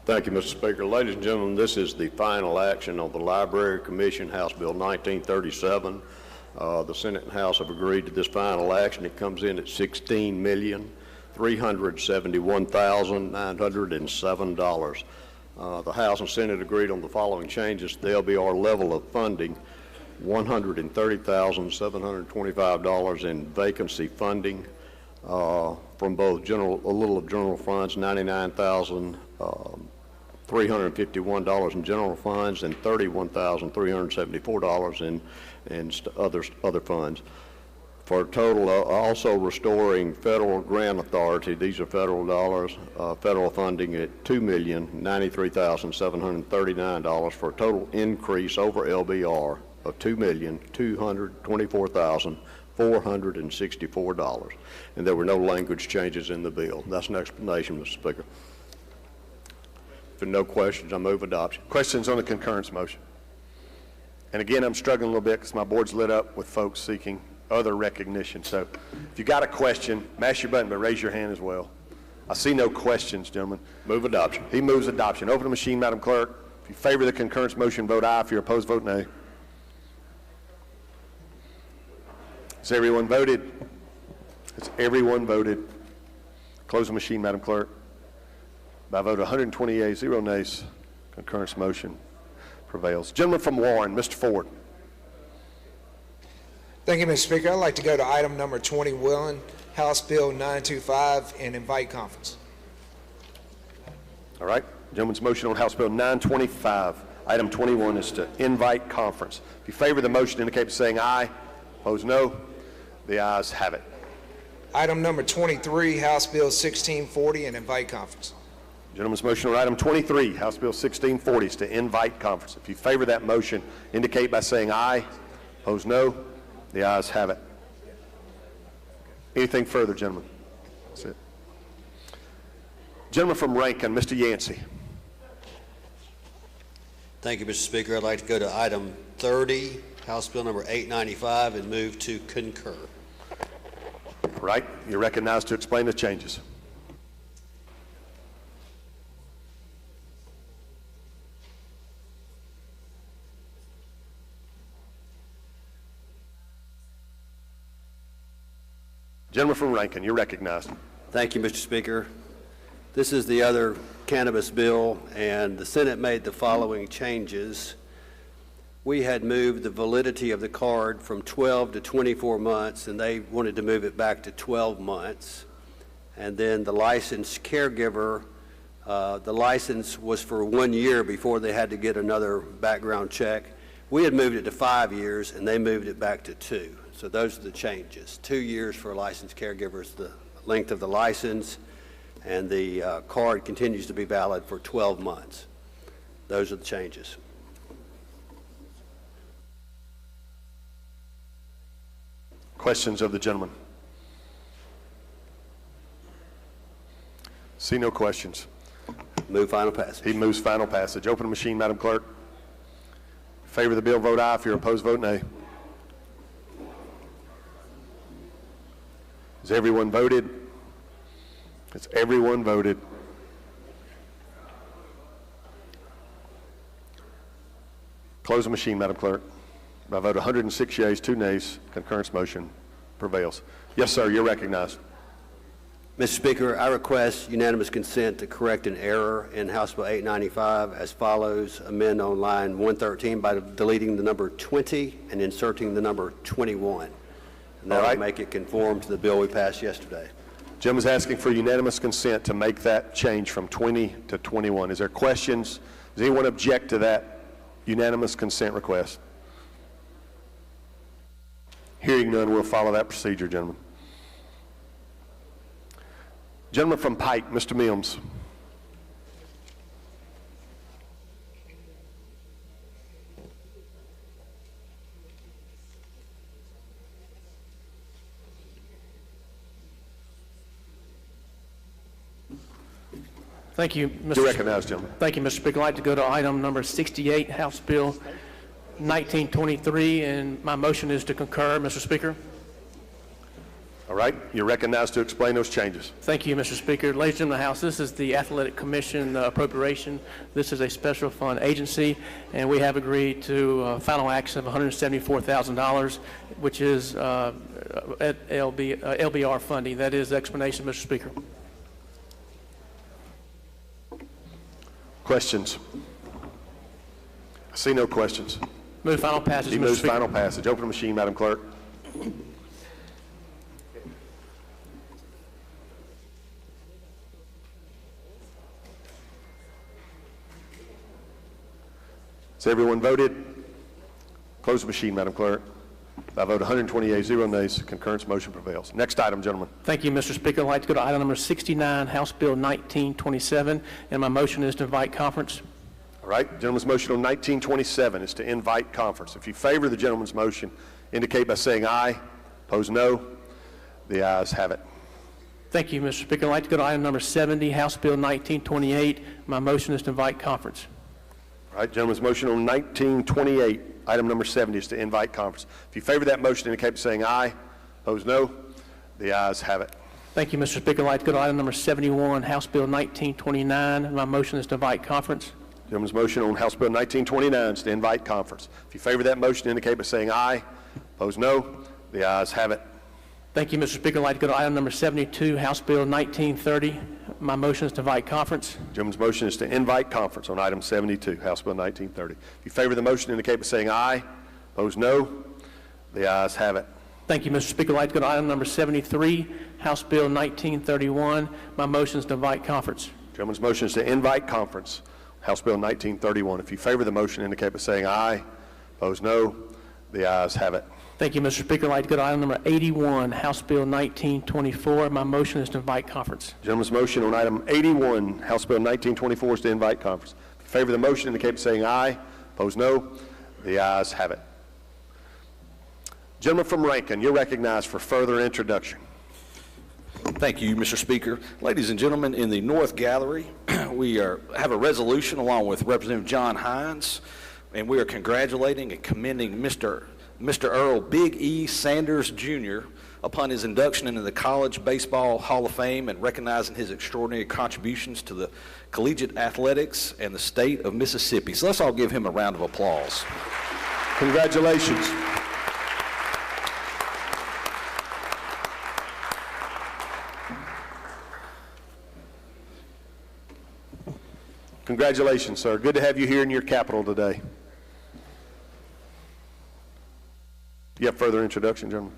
[SPEAKER 22] Thank you, Mr. Speaker. Ladies and gentlemen, this is the final action on the Library Commission, House Bill 1937. The Senate and House have agreed to this final action. It comes in at $16,371,907. The House and Senate agreed on the following changes. The LBR level of funding, $130,725 in vacancy funding, from both general, a little of general funds, $99,351 in general funds and $31,374 in other funds. For a total, also restoring federal grant authority, these are federal dollars, federal funding at $2,093,739 for a total increase over LBR of $2,224,464. And there were no language changes in the bill. That's an explanation, Mr. Speaker. If there are no questions, I move adoption.
[SPEAKER 1] Questions on the concurrence motion? And again, I'm struggling a little bit because my board's lit up with folks seeking other recognition. So if you got a question, mash your button, but raise your hand as well. I see no questions, gentlemen.
[SPEAKER 22] Move adoption.
[SPEAKER 1] He moves adoption. Open the machine, Madam Clerk. If you favor the concurrence motion, vote aye. If you're opposed, vote nay. Has everyone voted? Has everyone voted? Close the machine, Madam Clerk. By a vote of 120 yeas, 0 nays, concurrence motion prevails. Gentleman from Warren, Mr. Ford.
[SPEAKER 2] Thank you, Mr. Speaker. I'd like to go to item number 21, House Bill 925, and invite conference.
[SPEAKER 1] All right. Gentleman's motion on House Bill 925. Item 21 is to invite conference. If you favor the motion, indicate by saying aye. Opposed, no. The ayes have it.
[SPEAKER 2] Item number 23, House Bill 1640, and invite conference.
[SPEAKER 1] Gentleman's motion on item 23, House Bill 1640, is to invite conference. If you favor that motion, indicate by saying aye. Opposed, no. The ayes have it. Anything further, gentlemen? That's it. Gentleman from Rankin, Mr. Yancey.
[SPEAKER 3] Thank you, Mr. Speaker. I'd like to go to item 30, House Bill number 895, and move to concur.
[SPEAKER 1] All right. You're recognized to explain the changes. Gentleman from Rankin, you're recognized.
[SPEAKER 3] Thank you, Mr. Speaker. This is the other cannabis bill, and the Senate made the following changes. We had moved the validity of the card from 12 to 24 months, and they wanted to move it back to 12 months. And then the licensed caregiver, the license was for 1 year before they had to get another background check. We had moved it to 5 years, and they moved it back to 2. So those are the changes. 2 years for a licensed caregiver is the length of the license, and the card continues to be valid for 12 months. Those are the changes.
[SPEAKER 1] Questions of the gentleman? See no questions.
[SPEAKER 3] Move final passage.
[SPEAKER 1] He moves final passage. Open the machine, Madam Clerk. In favor of the bill, vote aye. If you're opposed, vote nay. Has everyone voted? Has everyone voted? Close the machine, Madam Clerk. By a vote of 106 yeas, 2 nays, concurrence motion prevails. Yes, sir, you're recognized.
[SPEAKER 3] Mr. Speaker, I request unanimous consent to correct an error in House Bill 895 as follows. Amend on line 113 by deleting the number 20 and inserting the number 21. And that will make it conform to the bill we passed yesterday.
[SPEAKER 1] Jim is asking for unanimous consent to make that change from 20 to 21. Is there questions? Does anyone object to that unanimous consent request? Hearing none, we'll follow that procedure, gentlemen. Gentleman from Pike, Mr. Mims.
[SPEAKER 23] Thank you, Mr.
[SPEAKER 1] You're recognized, gentlemen.
[SPEAKER 23] Thank you, Mr. Speaker. I'd like to go to item number 68, House Bill 1923, and my motion is to concur, Mr. Speaker.
[SPEAKER 1] All right, you're recognized to explain those changes.
[SPEAKER 23] Thank you, Mr. Speaker. Ladies and gentlemen of the House, this is the Athletic Commission appropriation. This is a special fund agency, and we have agreed to a final action of $174,000, which is LBR funding. That is the explanation, Mr. Speaker.
[SPEAKER 1] Questions? I see no questions.
[SPEAKER 23] Move final passage,
[SPEAKER 1] He
[SPEAKER 23] Mr.
[SPEAKER 1] moves
[SPEAKER 23] Speaker.
[SPEAKER 1] final passage. Open the machine, Madam Clerk. Has everyone voted? Close the machine, Madam Clerk. By a vote 120 yeas, 0 nays, concurrence motion prevails. Next item, gentlemen.
[SPEAKER 23] Thank you, Mr. Speaker. I'd like to go to item number 69, House Bill 1927, and my motion is to invite conference.
[SPEAKER 1] All right, gentleman's motion on 1927 is to invite conference. If you favor the gentleman's motion, indicate by saying aye. Opposed, no. The ayes have it.
[SPEAKER 23] Thank you, Mr. Speaker. I'd like to go to item number 70, House Bill 1928. My motion is to invite conference.
[SPEAKER 1] All right, gentleman's motion on 1928, item number 70 is to invite conference. If you favor that motion, indicate by saying aye. Opposed, no. The ayes have it.
[SPEAKER 23] Thank you, Mr. Speaker. I'd like to go to item number 71, House Bill 1929. My motion is to invite conference.
[SPEAKER 1] Gentleman's motion on House Bill 1929 is to invite conference. If you favor that motion, indicate by saying aye. Opposed, no. The ayes have it.
[SPEAKER 23] Thank you, Mr. Speaker. I'd like to go to item number 72, House Bill 1930. My motion is to invite conference.
[SPEAKER 1] Gentleman's motion is to invite conference on item 72, House Bill 1930. If you favor the motion, indicate by saying aye. Opposed, no. The ayes have it.
[SPEAKER 23] Thank you, Mr. Speaker. I'd like to go to item number 73, House Bill 1931. My motion is to invite conference.
[SPEAKER 1] Gentleman's motion is to invite conference, House Bill 1931. If you favor the motion, indicate by saying aye. Opposed, no. The ayes have it.
[SPEAKER 23] Thank you, Mr. Speaker. I'd like to go to item number 81, House Bill 1924. My motion is to invite conference.
[SPEAKER 1] Gentleman's motion on item 81, House Bill 1924 is to invite conference. If you favor the motion, indicate by saying aye. Opposed, no. The ayes have it. Gentleman from Rankin, you're recognized for further introduction.
[SPEAKER 8] Thank you, Mr. Speaker. Ladies and gentlemen, in the North Gallery, we have a resolution along with Representative John Hines, and we are congratulating and commending Mr. Earl Big E Sanders, Jr. upon his induction into the College Baseball Hall of Fame and recognizing his extraordinary contributions to the collegiate athletics and the state of Mississippi. So let's all give him a round of applause.
[SPEAKER 1] Congratulations. Congratulations, sir. Good to have you here in your capital today. Do you have further introduction, gentlemen?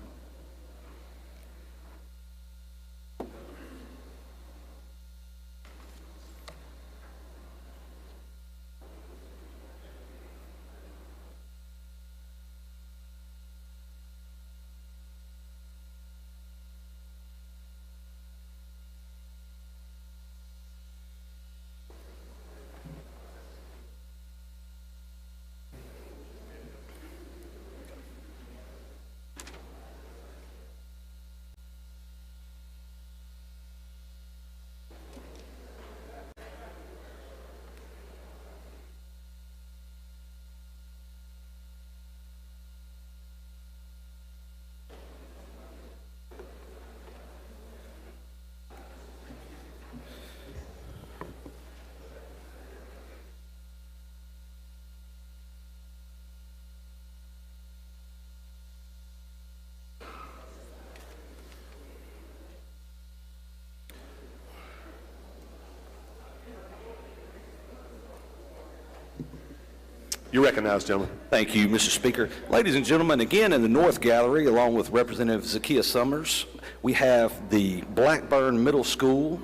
[SPEAKER 1] You're recognized, gentlemen.
[SPEAKER 8] Thank you, Mr. Speaker. Ladies and gentlemen, again in the North Gallery, along with Representative Zakiya Summers, we have the Blackburn Middle School,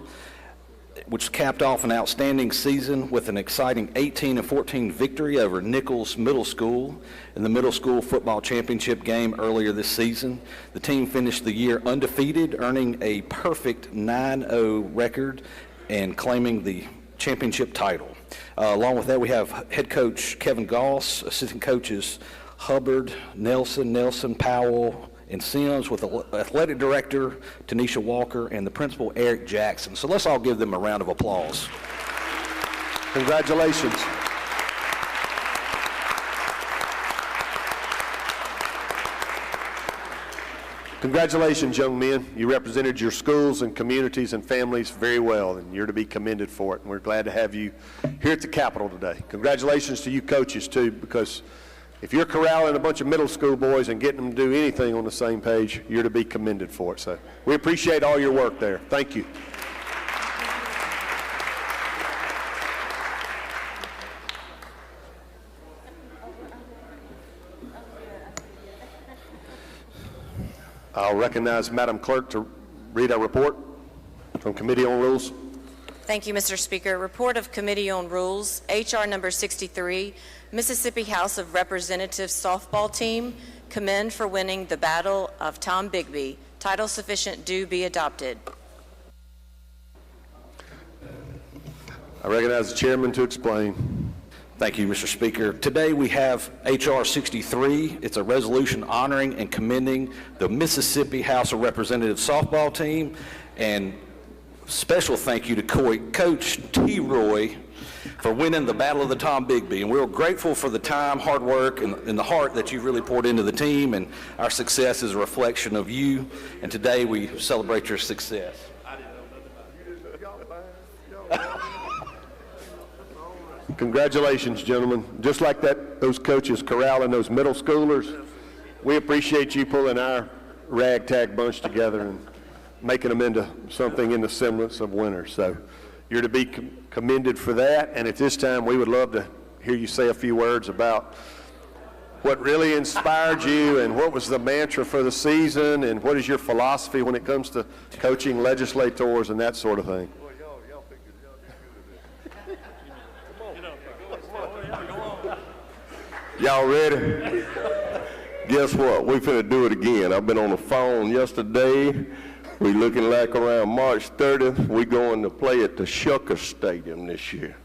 [SPEAKER 8] which capped off an outstanding season with an exciting 18-14 victory over Nichols Middle School in the middle school football championship game earlier this season. The team finished the year undefeated, earning a perfect 9-0 record and claiming the championship title. Along with that, we have head coach Kevin Goss, assistant coaches Hubbard, Nelson, Powell, and Sims, with athletic director Tanisha Walker and the principal Eric Jackson. So let's all give them a round of applause.
[SPEAKER 1] Congratulations. Congratulations, young men. You represented your schools and communities and families very well, and you're to be commended for it. And we're glad to have you here at the Capitol today. Congratulations to you coaches, too, because if you're corralling a bunch of middle school boys and getting them to do anything on the same page, you're to be commended for it. So we appreciate all your work there. Thank you. I'll recognize Madam Clerk to read our report from Committee on Rules.
[SPEAKER 4] Thank you, Mr. Speaker. Report of Committee on Rules, H.R. number 63, Mississippi House of Representatives softball team commend for winning the Battle of Tom Bigby. Title sufficient, do be adopted.
[SPEAKER 1] I recognize the chairman to explain.
[SPEAKER 8] Thank you, Mr. Speaker. Today we have H.R. 63. It's a resolution honoring and commending the Mississippi House of Representatives softball team, and special thank you to Coach T. Roy for winning the Battle of the Tom Bigby. And we're grateful for the time, hard work, and the heart that you've really poured into the team, and our success is a reflection of you, and today we celebrate your success.
[SPEAKER 1] Congratulations, gentlemen. Just like that, those coaches corralling those middle schoolers, we appreciate you pulling our ragtag bunch together and making them into something in the semblance of winners. So you're to be commended for that. And at this time, we would love to hear you say a few words about what really inspired you and what was the mantra for the season and what is your philosophy when it comes to coaching legislators and that sort of thing.
[SPEAKER 5] Y'all ready? Guess what? We finna do it again. I've been on the phone yesterday. We looking like around March 30th. We going to play at the Shucker Stadium this year.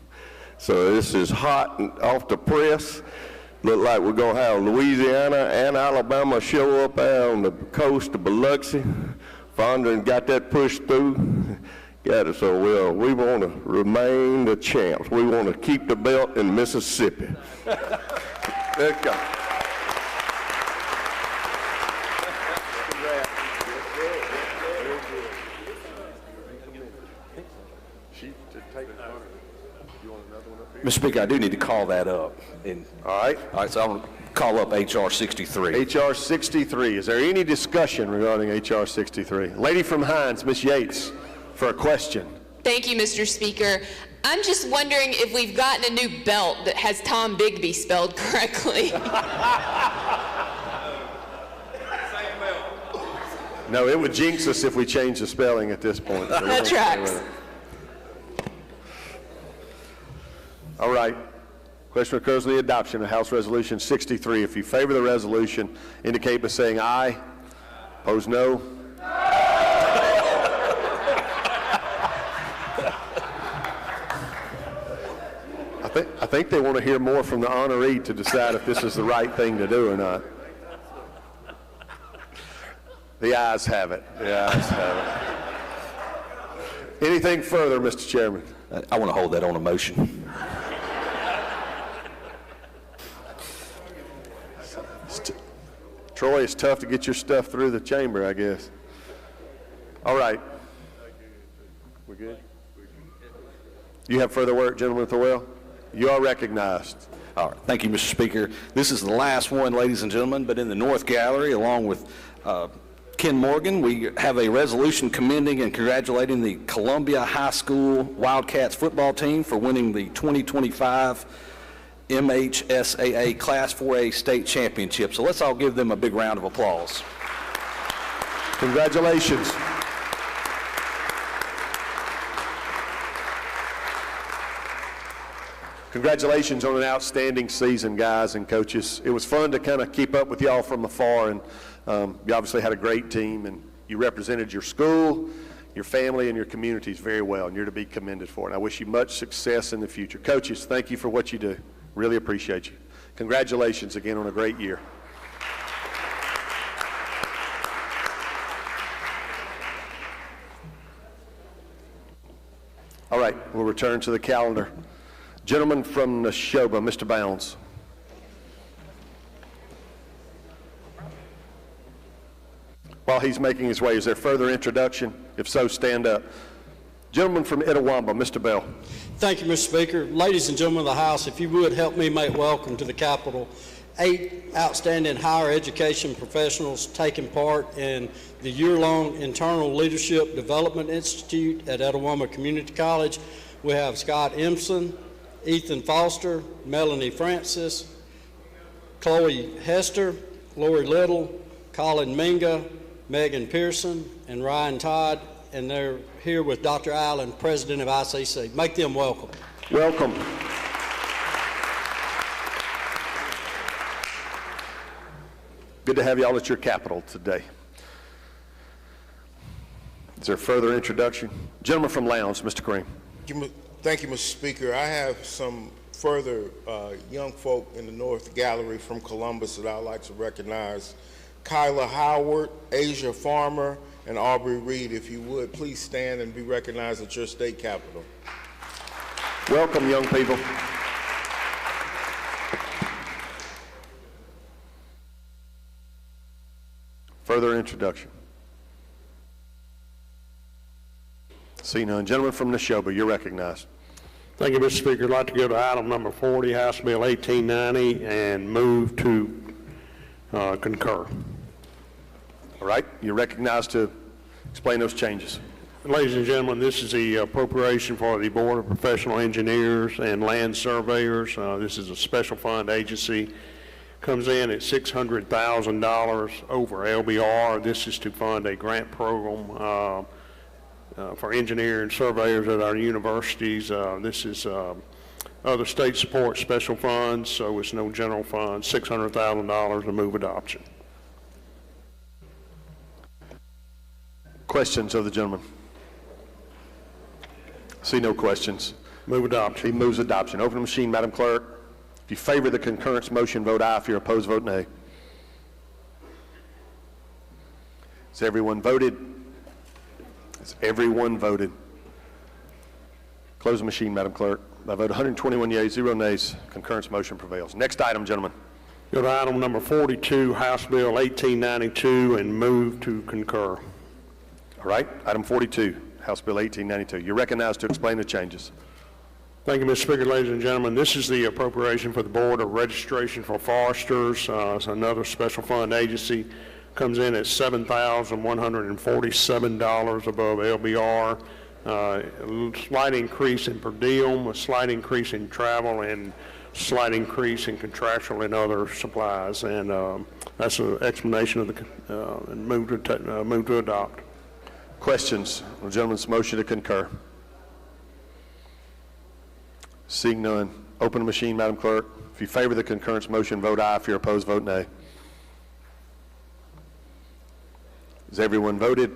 [SPEAKER 5] So this is hot and off the press. Look like we're gonna have Louisiana and Alabama show up out on the coast of Biloxi. Fondren got that pushed through. Got it. So we want to remain the champs. We want to keep the belt in Mississippi. Let's go.
[SPEAKER 8] Mr. Speaker, I do need to call that up. All right, so I'm going to call up H.R. 63.
[SPEAKER 1] H.R. 63. Is there any discussion regarding H.R. 63? Lady from Hines, Ms. Yates, for a question.
[SPEAKER 16] Thank you, Mr. Speaker. I'm just wondering if we've gotten a new belt that has Tom Bigby spelled correctly.
[SPEAKER 1] No, it would jinx us if we changed the spelling at this point. So
[SPEAKER 16] that tracks.
[SPEAKER 1] All right. Question occurs on the adoption of House Resolution 63. If you favor the resolution, indicate by saying aye. Opposed, no. I think they want to hear more from the honoree to decide if this is the right thing to do or not. The ayes have it. The ayes have it. Anything further, Mr. Chairman?
[SPEAKER 8] I want to hold that on a motion.
[SPEAKER 1] Troy, it's tough to get your stuff through the chamber, I guess. All right. We're good? You have further work, gentleman Thorwell? You are recognized.
[SPEAKER 8] All right. Thank you, Mr. Speaker. This is the last one, ladies and gentlemen, but in the North Gallery, along with Ken Morgan, we have a resolution commending and congratulating the Columbia High School Wildcats football team for winning the 2025 MHSAA Class 4A State Championship. So let's all give them a big round of applause.
[SPEAKER 1] Congratulations. Congratulations on an outstanding season, guys and coaches. It was fun to kind of keep up with y'all from afar, and you obviously had a great team, and you represented your school, your family, and your communities very well, and you're to be commended for it. And I wish you much success in the future. Coaches, thank you for what you do. Really appreciate you. Congratulations again on a great year. All right, we'll return to the calendar. Gentleman from Neshoba, Mr. Bounds. While he's making his way, is there further introduction? If so, stand up. Gentleman from Itawamba, Mr. Bell.
[SPEAKER 6] Thank you, Mr. Speaker. Ladies and gentlemen of the House, if you would help me make welcome to the Capitol 8 outstanding higher education professionals taking part in the year-long Internal Leadership Development Institute at Itawamba Community College. We have Scott Empson, Ethan Foster, Melanie Francis, Chloe Hester, Lori Little, Colin Minga, Megan Pearson, and Ryan Todd and they're here with Dr. Allen, President of ICC. Make them welcome.
[SPEAKER 1] Welcome. Good to have you all at your Capitol today. Is there further introduction? Gentleman from Lowndes, Mr. Kareem.
[SPEAKER 19] Thank you, Mr. Speaker. I have some further young folk in the North Gallery from Columbus that I'd like to recognize. Kyla Howard, Asia Farmer, and Aubrey Reed. If you would, please stand and be recognized at your state capitol.
[SPEAKER 1] Welcome, young people. Further introduction. See none. Gentleman from Neshoba, you're recognized.
[SPEAKER 22] Thank you, Mr. Speaker. I'd like to go to item number 40, House Bill 1890, and move to concur.
[SPEAKER 1] All right, you're recognized to explain those changes.
[SPEAKER 22] Ladies and gentlemen, this is the appropriation for the Board of Professional Engineers and Land Surveyors. This is a special fund agency. Comes in at $600,000 over LBR. This is to fund a grant program for engineering surveyors at our universities. This is other state support special funds, so it's no general fund, $600,000 to move adoption.
[SPEAKER 1] Questions of the gentleman? See no questions.
[SPEAKER 22] Move adoption.
[SPEAKER 1] He moves adoption. Open the machine, Madam Clerk. If you favor the concurrence motion, vote aye. If you're opposed, vote nay. Has everyone voted? Has everyone voted? Close the machine, Madam Clerk. By vote 121 yeas, 0 nays, concurrence motion prevails. Next item, gentlemen.
[SPEAKER 22] Go to item number 42, House Bill 1892, and move to concur.
[SPEAKER 1] All right, item 42, House Bill 1892. You're recognized to explain the changes.
[SPEAKER 22] Thank you, Mr. Speaker. Ladies and gentlemen, this is the appropriation for the Board of Registration for Foresters. It's another special fund agency. Comes in at $7,147 above LBR. A slight increase in per diem, a slight increase in travel, and slight increase in contractual and other supplies. And that's an explanation of the move to adopt.
[SPEAKER 1] Questions on the gentleman's motion to concur? Seeing none, open the machine, Madam Clerk. If you favor the concurrence motion, vote aye. If you're opposed, vote nay. Has everyone voted?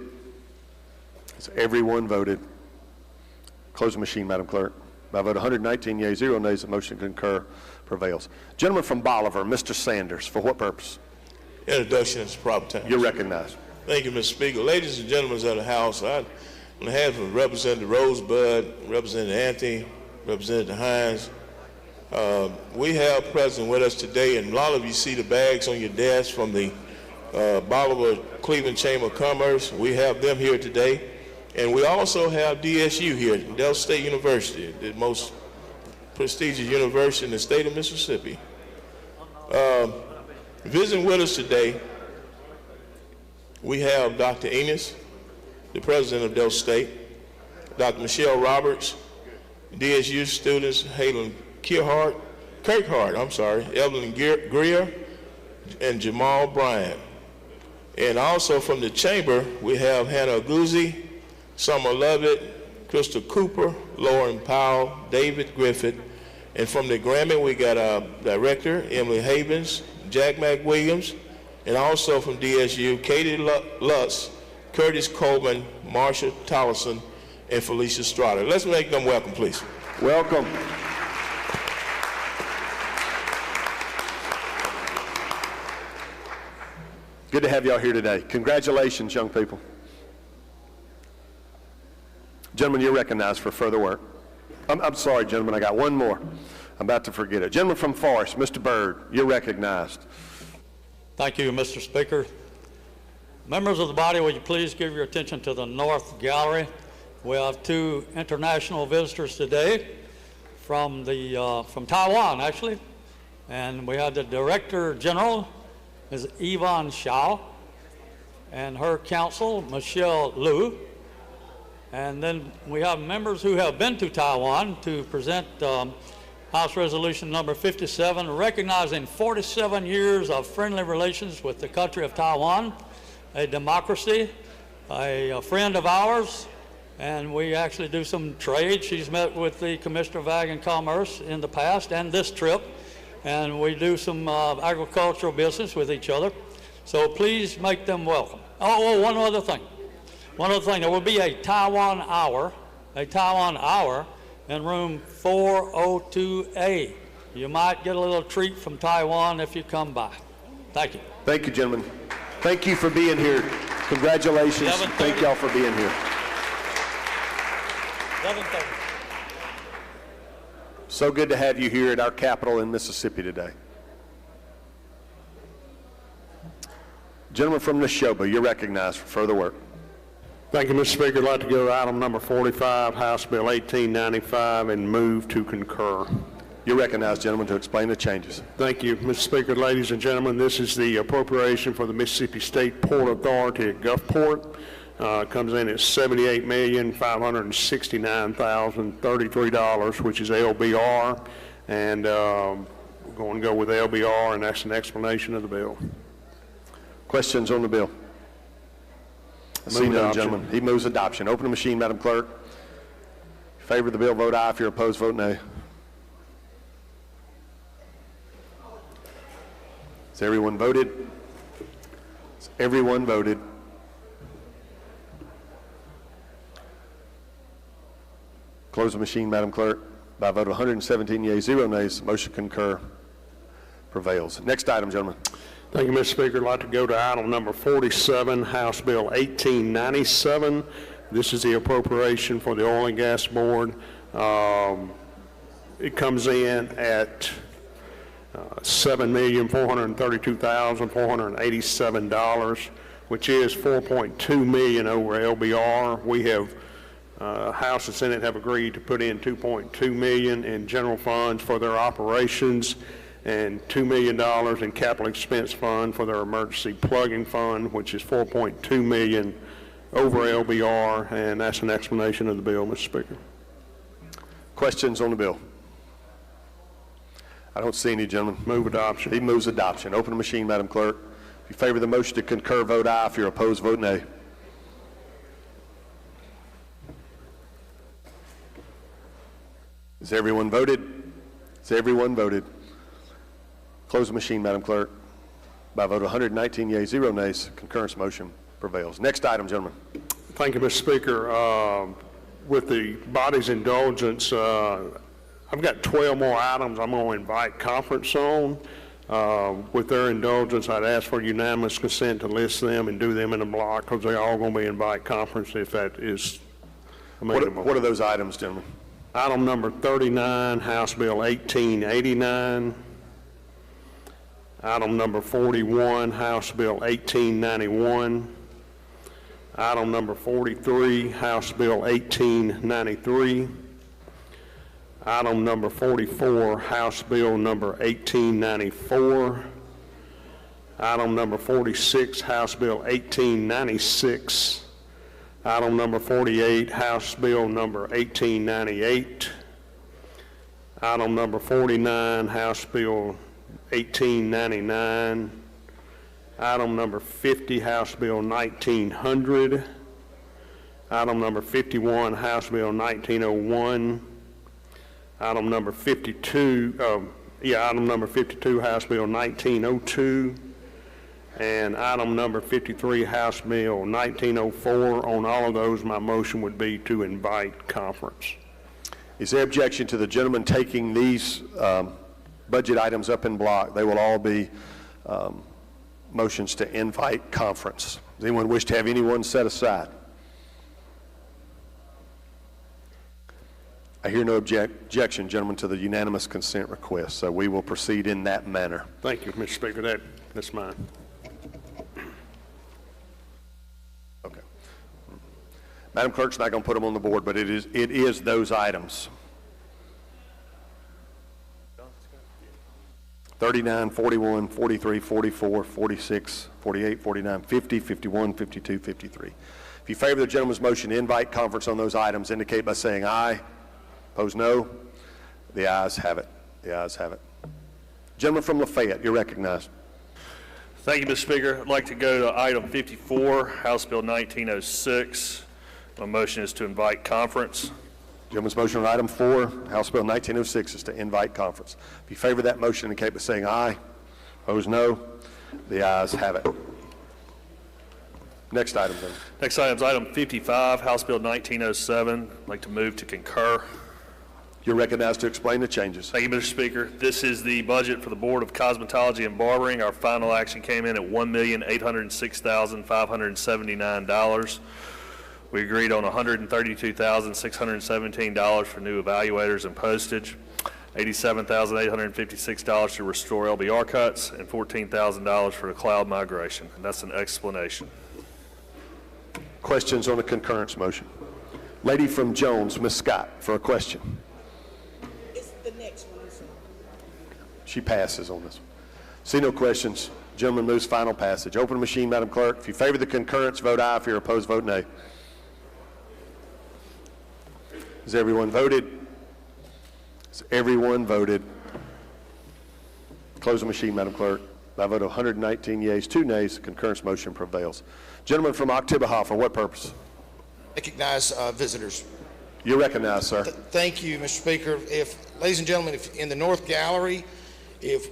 [SPEAKER 1] Has everyone voted? Close the machine, Madam Clerk. By vote 119 yeas, 0 nays, the motion to concur prevails. Gentleman from Bolivar, Mr. Sanders, for what purpose?
[SPEAKER 7] Introduction is proper time.
[SPEAKER 1] You're recognized.
[SPEAKER 7] Thank you, Mr. Speaker. Ladies and gentlemen of the House, on behalf of Representative Rosebud, Representative Anthony, Representative Hines, we have present with us today, and a lot of you see the bags on your desk from the Bolivar Cleveland Chamber of Commerce. We have them here today. And we also have DSU here, Delta State University, the most prestigious university in the state of Mississippi. Visiting with us today, we have Dr. Enos, the president of Delta State, Dr. Michelle Roberts, DSU students, Halen Kirkhart, Evelyn Greer, and Jamal Bryant. And also from the chamber, we have Hannah Guzzi, Summer Lovett, Crystal Cooper, Lauren Powell, David Griffith. And from the Grammy, we got our director, Emily Havens, Jack McWilliams, and also from DSU, Katie Lutz, Curtis Coleman, Marsha Tollison, and Felicia Strada. Let's make them welcome, please.
[SPEAKER 1] Welcome. Good to have y'all here today. Congratulations, young people. Gentlemen, you're recognized for further work. I'm sorry, gentlemen, I got one more. I'm about to forget it. Gentleman from Forest, Mr. Byrd, you're recognized.
[SPEAKER 9] Thank you, Mr. Speaker. Members of the body, will you please give your attention to the North Gallery? We have two international visitors today from Taiwan, actually. And we have the Director General, is Yvonne Shao, and her counsel, Michelle Liu. And then we have members who have been to Taiwan to present House Resolution number 57, recognizing 47 years of friendly relations with the country of Taiwan, a democracy, a friend of ours, and we actually do some trade. She's met with the Commissioner of Ag and Commerce in the past and this trip, and we do some agricultural business with each other. So please make them welcome. Oh, one other thing. There will be a Taiwan hour in room 402A. You might get a little treat from Taiwan if you come by. Thank you.
[SPEAKER 1] Thank you, gentlemen. Thank you for being here. Congratulations. Thank y'all for being here.
[SPEAKER 9] 11:30.
[SPEAKER 1] So good to have you here at our Capitol in Mississippi today. Gentleman from Neshoba, you're recognized for further work.
[SPEAKER 22] Thank you, Mr. Speaker. I'd like to go to item number 45, House Bill 1895, and move to concur.
[SPEAKER 1] You're recognized, gentlemen, to explain the changes.
[SPEAKER 22] Thank you, Mr. Speaker. Ladies and gentlemen, this is the appropriation for the Mississippi State Port Authority at Gulfport. Comes in at $78,569,033, which is LBR, and we're going to go with LBR, and that's an explanation of the bill.
[SPEAKER 1] Questions on the bill? See none, gentlemen. He moves adoption. Open the machine, Madam Clerk. If you favor the bill, vote aye. If you're opposed, vote nay. Has everyone voted? Has everyone voted? Close the machine, Madam Clerk. By a vote of 117 yeas, 0 nays, motion concur prevails. Next item, gentlemen.
[SPEAKER 22] Thank you, Mr. Speaker. I'd like to go to item number 47, House Bill 1897. This is the appropriation for the Oil and Gas Board. It comes in at $7,432,487, which is $4.2 million over LBR. We have House and Senate have agreed to put in $2.2 million in general funds for their operations and $2 million in capital expense fund for their emergency plugging fund, which is $4.2 million over LBR, and that's an explanation of the bill, Mr. Speaker.
[SPEAKER 1] Questions on the bill? I don't see any, gentlemen.
[SPEAKER 22] Move adoption.
[SPEAKER 1] He moves adoption. Open the machine, Madam Clerk. If you favor the motion to concur, vote aye. If you're opposed, vote nay. Has everyone voted? Has everyone voted? Close the machine, Madam Clerk. By a vote of 119 yeas, 0 nays, concurrence motion prevails. Next item, gentlemen.
[SPEAKER 22] Thank you, Mr. Speaker. With the body's indulgence, I've got 12 more items I'm going to invite conference on. With their indulgence, I'd ask for unanimous consent to list them and do them in a block because they're all going to be invite conference if that is amenable.
[SPEAKER 1] What are those items, gentlemen?
[SPEAKER 22] Item number 39, House Bill 1889. Item number 41, House Bill 1891. Item number 43, House Bill 1893. Item number 44, House Bill number 1894. Item number 46, House Bill 1896. Item number 48, House Bill number 1898. Item number 49, House Bill 1899. Item number 50, House Bill 1900. Item number 51, House Bill 1901. Item number 52, item number 52, House Bill 1902. And item number 53, House Bill 1904. On all of those, my motion would be to invite conference.
[SPEAKER 1] Is there objection to the gentleman taking these budget items up in block? They will all be motions to invite conference. Does anyone wish to have anyone set aside? I hear no objection, gentlemen, to the unanimous consent request, so we will proceed in that manner.
[SPEAKER 22] Thank you, Mr. Speaker. That's mine.
[SPEAKER 1] Okay. Madam Clerk's not going to put them on the board, but it is those items. 39, 41, 43, 44, 46, 48, 49, 50, 51, 52, 53. If you favor the gentleman's motion to invite conference on those items, indicate by saying aye. Opposed, no. The ayes have it. The ayes have it. Gentleman from Lafayette, you're recognized.
[SPEAKER 10] Thank you, Mr. Speaker. I'd like to go to item 54, House Bill 1906. My motion is to invite conference.
[SPEAKER 1] Gentleman's motion on item 4, House Bill 1906, is to invite conference. If you favor that motion, indicate by saying aye. Opposed, no. The ayes have it. Next item, then.
[SPEAKER 10] Next item is item 55, House Bill 1907. I'd like to move to concur.
[SPEAKER 1] You're recognized to explain the changes.
[SPEAKER 10] Thank you, Mr. Speaker. This is the budget for the Board of Cosmetology and Barbering. Our final action came in at $1,806,579. We agreed on $132,617 for new evaluators and postage, $87,856 to restore LBR cuts, and $14,000 for the cloud migration. And that's an explanation.
[SPEAKER 1] Questions on the concurrence motion? Lady from Jones, Ms. Scott, for a question.
[SPEAKER 13] It's the next one.
[SPEAKER 1] She passes on this one. See no questions. Gentleman moves final passage. Open the machine, Madam Clerk. If you favor the concurrence, vote aye. If you're opposed, vote nay. Has everyone voted? Has everyone voted? Close the machine, Madam Clerk. By a vote of 119 yeas, 2 nays, the concurrence motion prevails. Gentleman from Oktibbeha, for what purpose?
[SPEAKER 14] Recognize visitors.
[SPEAKER 1] You're recognized, sir.
[SPEAKER 14] Thank you, Mr. Speaker. Ladies and gentlemen, if in the North Gallery, if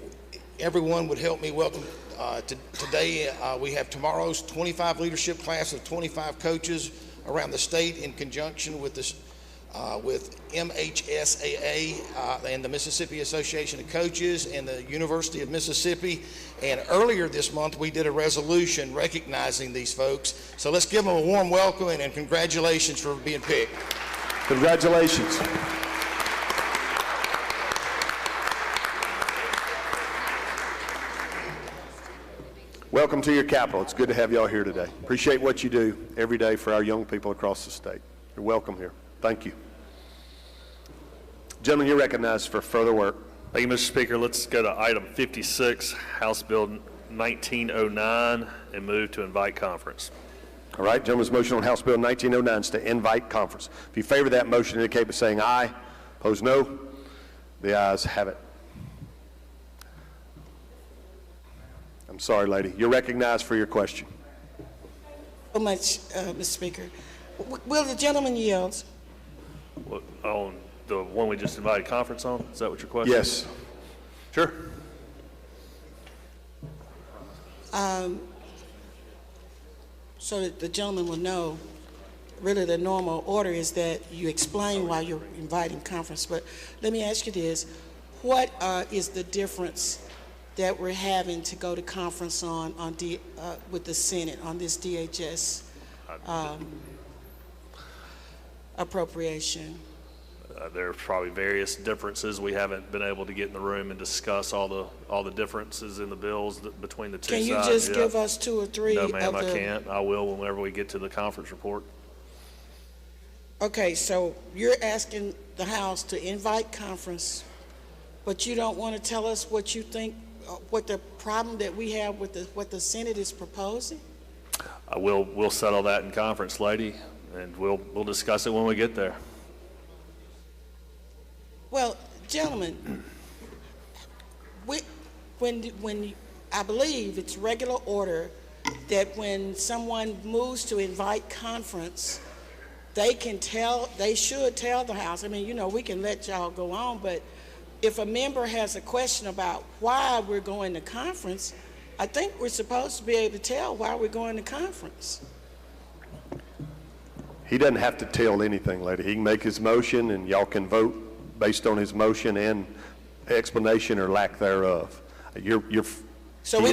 [SPEAKER 14] everyone would help me welcome today, we have tomorrow's 25 leadership class of 25 coaches around the state in conjunction with this. With MHSAA and the Mississippi Association of Coaches and the University of Mississippi. And earlier this month, we did a resolution recognizing these folks. So let's give them a warm welcome and congratulations for being picked.
[SPEAKER 1] Congratulations. Welcome to your capital. It's good to have y'all here today. Appreciate what you do every day for our young people across the state. You're welcome here. Thank you. Gentlemen, you're recognized for further work.
[SPEAKER 10] Thank you, Mr. Speaker. Let's go to item 56, House Bill 1909, and move to invite conference.
[SPEAKER 1] All right, gentleman's motion on House Bill 1909 is to invite conference. If you favor that motion, indicate by saying aye. Opposed, no. The ayes have it. I'm sorry, lady. You're recognized for your question.
[SPEAKER 13] So much, Mr. Speaker. Will the gentleman yield?
[SPEAKER 10] On the one we just invited conference on? Is that what your question is?
[SPEAKER 1] Yes.
[SPEAKER 10] Sure.
[SPEAKER 13] So that the gentleman will know, really the normal order is that you explain why you're inviting conference. But let me ask you this. What is the difference that we're having to go to conference with the Senate on this DHS appropriation?
[SPEAKER 10] There's probably various differences. We haven't been able to get in the room and discuss all the differences in the bills between the two sides.
[SPEAKER 13] Can you just give us 2 or 3?
[SPEAKER 10] No, ma'am, I can't. I will whenever we get to the conference report.
[SPEAKER 13] Okay, so you're asking the House to invite conference, but you don't want to tell us what you think, what the problem that we have with what the Senate is proposing?
[SPEAKER 10] We'll settle that in conference, lady, and we'll discuss it when we get there.
[SPEAKER 13] Well, gentlemen, when I believe it's regular order that when someone moves to invite conference, they should tell the House. I mean, you know, we can let y'all go on, but if a member has a question about why we're going to conference, I think we're supposed to be able to tell why we're going to conference.
[SPEAKER 1] He doesn't have to tell anything, lady. He can make his motion and y'all can vote based on his motion and explanation or lack thereof.
[SPEAKER 13] So
[SPEAKER 1] he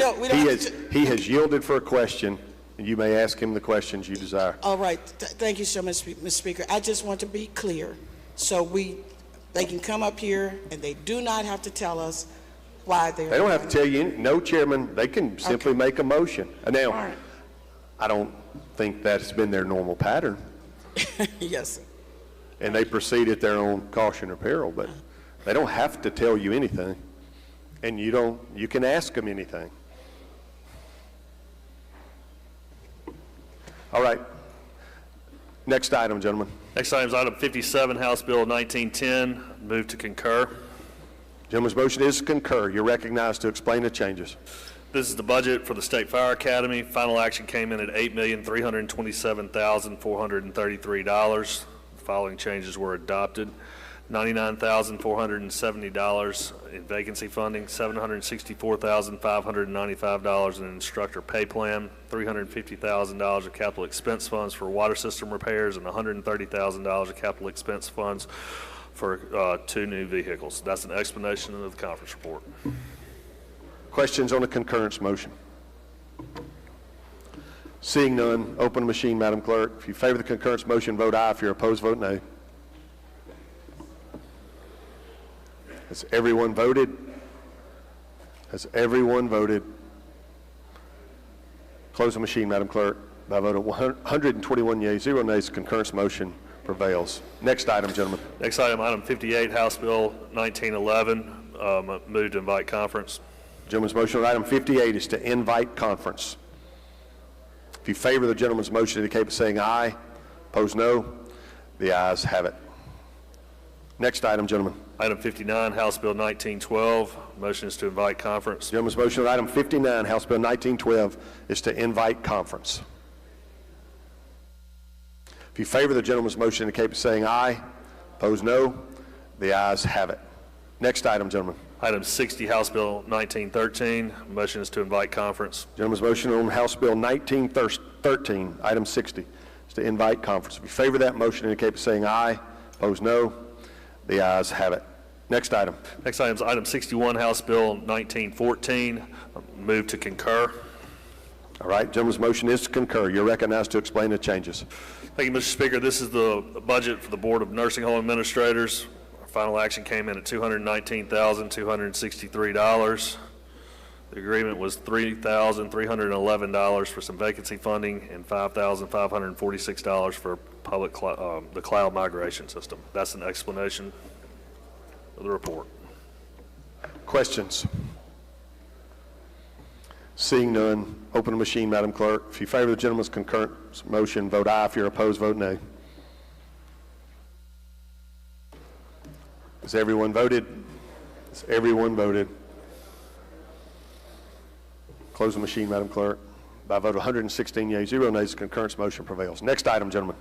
[SPEAKER 1] has yielded for a question, and you may ask him the questions you desire.
[SPEAKER 13] All right. Thank you so much, Mr. Speaker. I just want to be clear. So they can come up here and they do not have to tell us why they're.
[SPEAKER 1] They don't have to tell you. No, Chairman. They can simply make a motion. Now,
[SPEAKER 13] right.
[SPEAKER 1] I don't think that's been their normal pattern.
[SPEAKER 13] Yes, sir.
[SPEAKER 1] And they proceed at their own caution or peril, but they don't have to tell you anything. And you can ask them anything. All right. Next item, gentlemen.
[SPEAKER 10] Next item is item 57, House Bill 1910. Move to concur.
[SPEAKER 1] Gentleman's motion is to concur. You're recognized to explain the changes.
[SPEAKER 10] This is the budget for the State Fire Academy. Final action came in at $8,327,433. The following changes were adopted. $99,470 in vacancy funding, $764,595 in instructor pay plan, $350,000 of capital expense funds for water system repairs, and $130,000 of capital expense funds for 2 new vehicles. That's an explanation of the conference report.
[SPEAKER 1] Questions on the concurrence motion? Seeing none, open the machine, Madam Clerk. If you favor the concurrence motion, vote aye. If you're opposed, vote nay. Has everyone voted? Has everyone voted? Close the machine, Madam Clerk. By a vote of 121 yeas, 0 nays, the concurrence motion prevails. Next item, gentlemen.
[SPEAKER 10] Next item, item 58, House Bill 1911, move to invite conference.
[SPEAKER 1] Gentleman's motion on item 58 is to invite conference. If you favor the gentleman's motion, indicate by saying aye. Opposed, no. The ayes have it. Next item, gentlemen.
[SPEAKER 10] Item 59, House Bill 1912, motion is to invite conference.
[SPEAKER 1] Gentleman's motion on item 59, House Bill 1912, is to invite conference. If you favor the gentleman's motion, indicate by saying aye. Opposed, no. The ayes have it. Next item, gentlemen.
[SPEAKER 10] Item 60, House Bill 1913, motion is to invite conference.
[SPEAKER 1] Gentleman's motion on House Bill 1913, item 60, is to invite conference. If you favor that motion, indicate by saying aye. Opposed, no. The ayes have it. Next item.
[SPEAKER 10] Next item is item 61, House Bill 1914, move to concur.
[SPEAKER 1] All right, gentleman's motion is to concur. You're recognized to explain the changes.
[SPEAKER 10] Thank you, Mr. Speaker. This is the budget for the Board of Nursing Home Administrators. Our final action came in at $219,263. The agreement was $3,311 for some vacancy funding and $5,546 for public the cloud migration system. That's an explanation of the report.
[SPEAKER 1] Questions? Seeing none, open the machine, Madam Clerk. If you favor the gentleman's concurrence motion, vote aye. If you're opposed, vote nay. Has everyone voted? Has everyone voted? Close the machine, Madam Clerk. By a vote of 116 yeas, 0 nays, the concurrence motion prevails. Next item, gentlemen.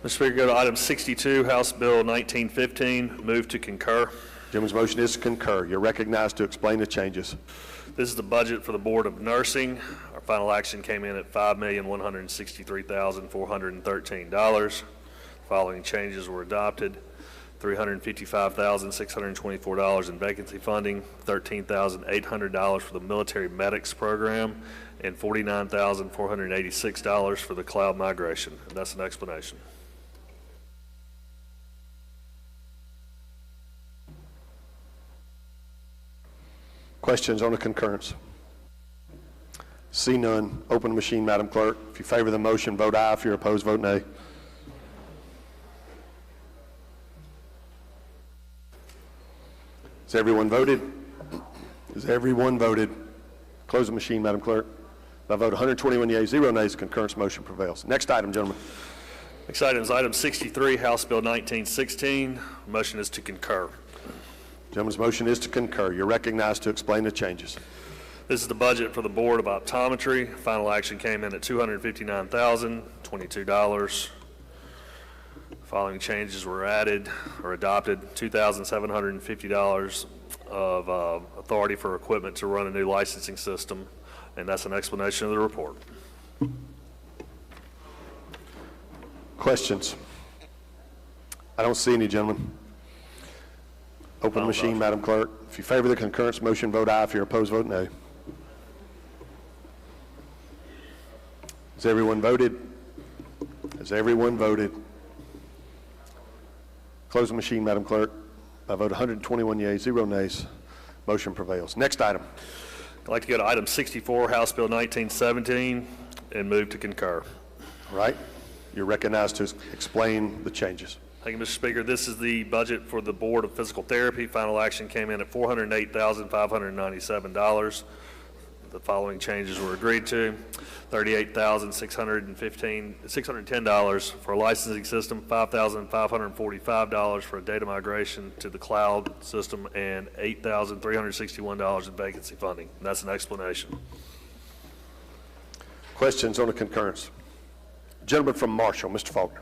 [SPEAKER 10] Mr. Speaker, go to item 62, House Bill 1915, move to concur.
[SPEAKER 1] Gentleman's motion is to concur. You're recognized to explain the changes.
[SPEAKER 10] This is the budget for the Board of Nursing. Our final action came in at $5,163,413. Following changes were adopted. $355,624 in vacancy funding, $13,800 for the military medics program, and $49,486 for the cloud migration. And that's an explanation.
[SPEAKER 1] Questions on the concurrence? See none. Open the machine, Madam Clerk. If you favor the motion, vote aye. If you're opposed, vote nay. Has everyone voted? Has everyone voted? Close the machine, Madam Clerk. By vote 121 yeas, 0 nays, the concurrence motion prevails. Next item, gentlemen.
[SPEAKER 10] Next item is item 63, House Bill 1916. Motion is to concur.
[SPEAKER 1] Gentleman's motion is to concur. You're recognized to explain the changes.
[SPEAKER 10] This is the budget for the Board of Optometry. Final action came in at $259,022. Following changes were added or adopted: $2,750 of authority for equipment to run a new licensing system, and that's an explanation of the report.
[SPEAKER 1] Questions? I don't see any, gentlemen. Open the machine, Madam Clerk. If you favor the concurrence motion, vote aye. If you're opposed, vote nay. Has everyone voted? Has everyone voted? Close the machine, Madam Clerk. By vote 121 yeas, 0 nays, motion prevails. Next item.
[SPEAKER 10] I'd like to go to item 64, House Bill 1917, and move to concur.
[SPEAKER 1] All right. You're recognized to explain the changes.
[SPEAKER 10] Thank you, Mr. Speaker. This is the budget for the Board of Physical Therapy. Final action came in at $408,597. The following changes were agreed to: $38,610 for a licensing system, $5,545 for a data migration to the cloud system, and $8,361 in vacancy funding. And that's an explanation.
[SPEAKER 1] Questions on the concurrence? Gentleman from Marshall, Mr. Faulkner.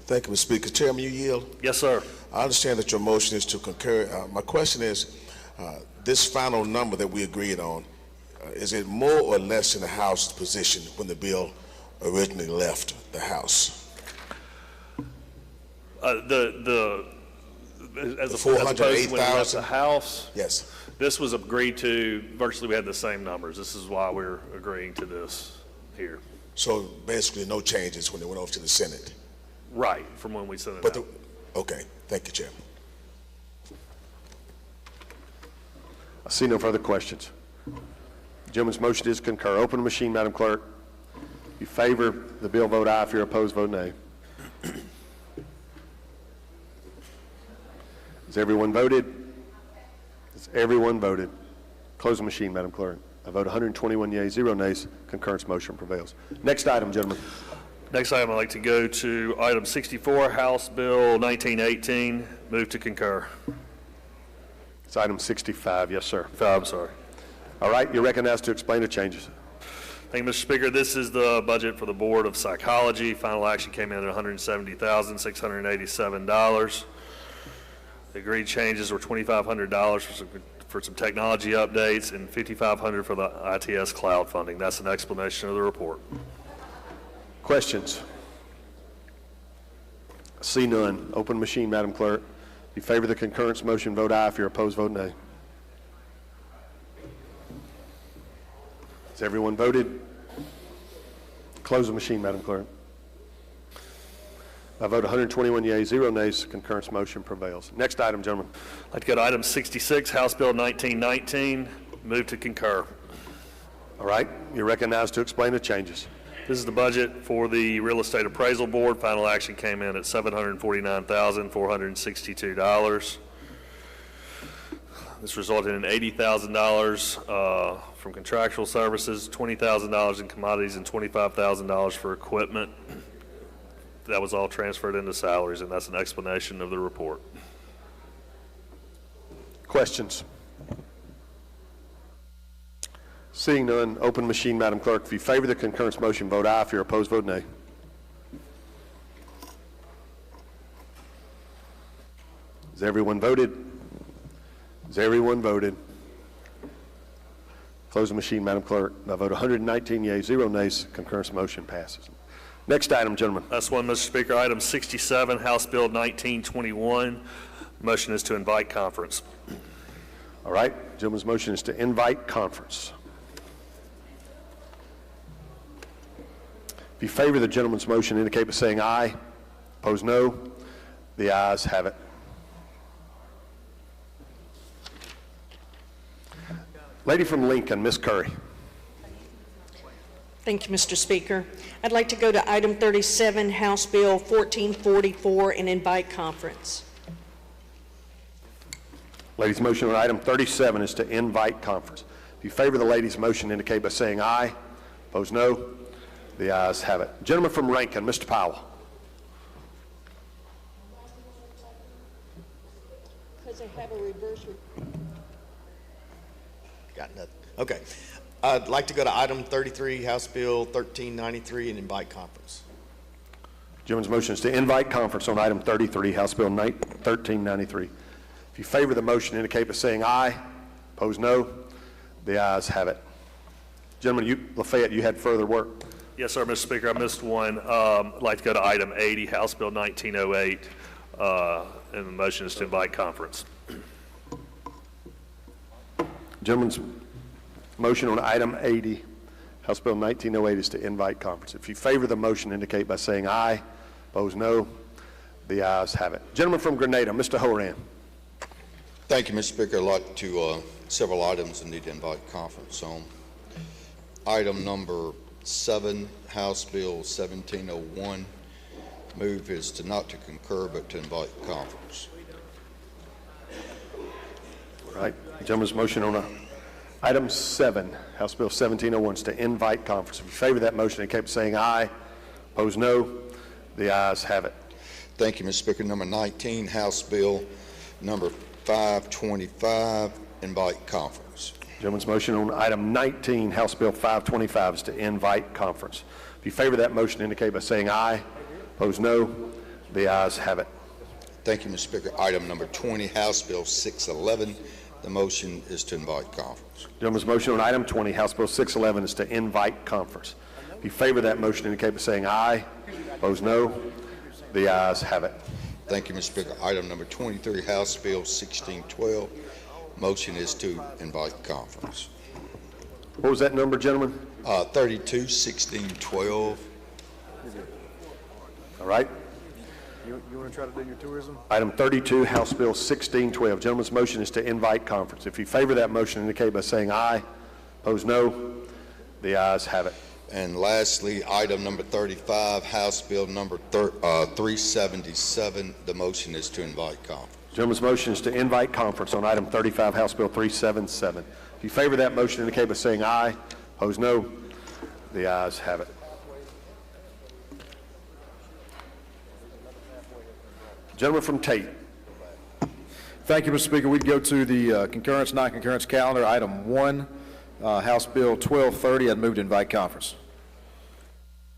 [SPEAKER 12] Thank you, Mr. Speaker. Chairman, you yield?
[SPEAKER 10] Yes, sir.
[SPEAKER 12] I understand that your motion is to concur. My question is, this final number that we agreed on, is it more or less than the House position when the bill originally left the House?
[SPEAKER 10] As opposed to when we left the House?
[SPEAKER 12] Yes.
[SPEAKER 10] This was agreed to, virtually we had the same numbers. This is why we're agreeing to this here.
[SPEAKER 12] So basically no changes when it went over to the Senate?
[SPEAKER 10] Right, from when we sent it out.
[SPEAKER 12] Okay, thank you, Chairman.
[SPEAKER 1] I see no further questions. The gentleman's motion is concur. Open the machine, Madam Clerk. If you favor the bill, vote aye. If you're opposed, vote nay. Has everyone voted? Has everyone voted? Close the machine, Madam Clerk. I vote 121 yeas, 0 nays. Concurrence motion prevails. Next item, gentlemen.
[SPEAKER 10] Next item, I'd like to go to item 64, House Bill 1918. Move to concur.
[SPEAKER 1] It's item 65. Yes, sir.
[SPEAKER 10] I'm sorry.
[SPEAKER 1] All right, you're recognized to explain the changes.
[SPEAKER 10] Thank you, Mr. Speaker. This is the budget for the Board of Psychology. Final action came in at $170,687. The agreed changes were $2,500 for some technology updates and $5,500 for the ITS cloud funding. That's an explanation of the report.
[SPEAKER 1] Questions? I see none. Open machine, Madam Clerk. If you favor the concurrence motion, vote aye. If you're opposed, vote nay. Has everyone voted? Close the machine, Madam Clerk. I vote 121 yeas, 0 nays. Concurrence motion prevails. Next item, gentlemen.
[SPEAKER 10] I'd like to go to item 66, House Bill 1919. Move to concur.
[SPEAKER 1] All right. You're recognized to explain the changes.
[SPEAKER 10] This is the budget for the Real Estate Appraisal Board. Final action came in at $749,462. This resulted in $80,000 from contractual services, $20,000 in commodities, and $25,000 for equipment. That was all transferred into salaries, and that's an explanation of the report.
[SPEAKER 1] Questions? Seeing none, open machine, Madam Clerk. If you favor the concurrence motion, vote aye. If you're opposed, vote nay. Has everyone voted? Has everyone voted? Close the machine, Madam Clerk. I vote 119 yeas, 0 nays. Concurrence motion passes. Next item, gentlemen.
[SPEAKER 10] That's one, Mr. Speaker. Item 67, House Bill 1921. Motion is to invite conference.
[SPEAKER 1] All right. Gentleman's motion is to invite conference. If you favor the gentleman's motion, indicate by saying aye. Opposed, no. The ayes have it. Lady from Lincoln, Ms. Curry.
[SPEAKER 17] Thank you, Mr. Speaker. I'd like to go to item 37, House Bill 1444, and invite conference.
[SPEAKER 1] Lady's motion on item 37 is to invite conference. If you favor the lady's motion, indicate by saying aye. Opposed, no. The ayes have it. Gentleman from Rankin, Mr. Powell.
[SPEAKER 18] Because they have a reverse. Got nothing. Okay. I'd like to go to item 33, House Bill 1393, and invite conference.
[SPEAKER 1] Gentleman's motion is to invite conference on item 33, House Bill 1393. If you favor the motion, indicate by saying aye. Opposed, no. The ayes have it. Gentlemen, Lafayette, you had further work.
[SPEAKER 10] Yes, sir, Mr. Speaker. I missed one. I'd like to go to item 80, House Bill 1908, and the motion is to invite conference.
[SPEAKER 1] Gentleman's motion on item 80, House Bill 1908, is to invite conference. If you favor the motion, indicate by saying aye. Opposed, no. The ayes have it. Gentleman from Grenada, Mr. Horan.
[SPEAKER 24] Thank you, Mr. Speaker. I'd like to several items I need to invite conference on. Item number 7, House Bill 1701. Move is to not to concur, but to invite conference.
[SPEAKER 1] All right. Gentleman's motion on Item 7, House Bill 1701 is to invite conference. If you favor that motion, indicate by saying aye. Opposed, no. The ayes have it.
[SPEAKER 24] Thank you, Mr. Speaker. Number 19, House Bill number 525, invite conference.
[SPEAKER 1] Gentleman's motion on item 19, House Bill 525, is to invite conference. If you favor that motion, indicate by saying aye. Opposed, no. The ayes have it.
[SPEAKER 24] Thank you, Mr. Speaker. Item number 20, House Bill 611. The motion is to invite conference.
[SPEAKER 1] Gentleman's motion on item 20, House Bill 611, is to invite conference. If you favor that motion, indicate by saying aye. Opposed, no. The ayes have it.
[SPEAKER 24] Thank you, Mr. Speaker. Item number 23, House Bill 1612. Motion is to invite conference.
[SPEAKER 1] What was that number, gentlemen?
[SPEAKER 24] 32, 1612.
[SPEAKER 1] All right.
[SPEAKER 11] You want to try to do your tourism?
[SPEAKER 1] Item 32, House Bill 1612. Gentleman's motion is to invite conference. If you favor that motion, indicate by saying aye. Opposed, no. The ayes have it.
[SPEAKER 24] And lastly, item number 35, House Bill number 377. The motion is to invite conference.
[SPEAKER 1] Gentleman's motion is to invite conference on item 35, House Bill 377. If you favor that motion, indicate by saying aye. Opposed, no. The ayes have it. Gentleman from Tate.
[SPEAKER 11] Thank you, Mr. Speaker. We'd go to the concurrence, non-concurrence calendar. Item 1, House Bill 1230. I'd move to invite conference.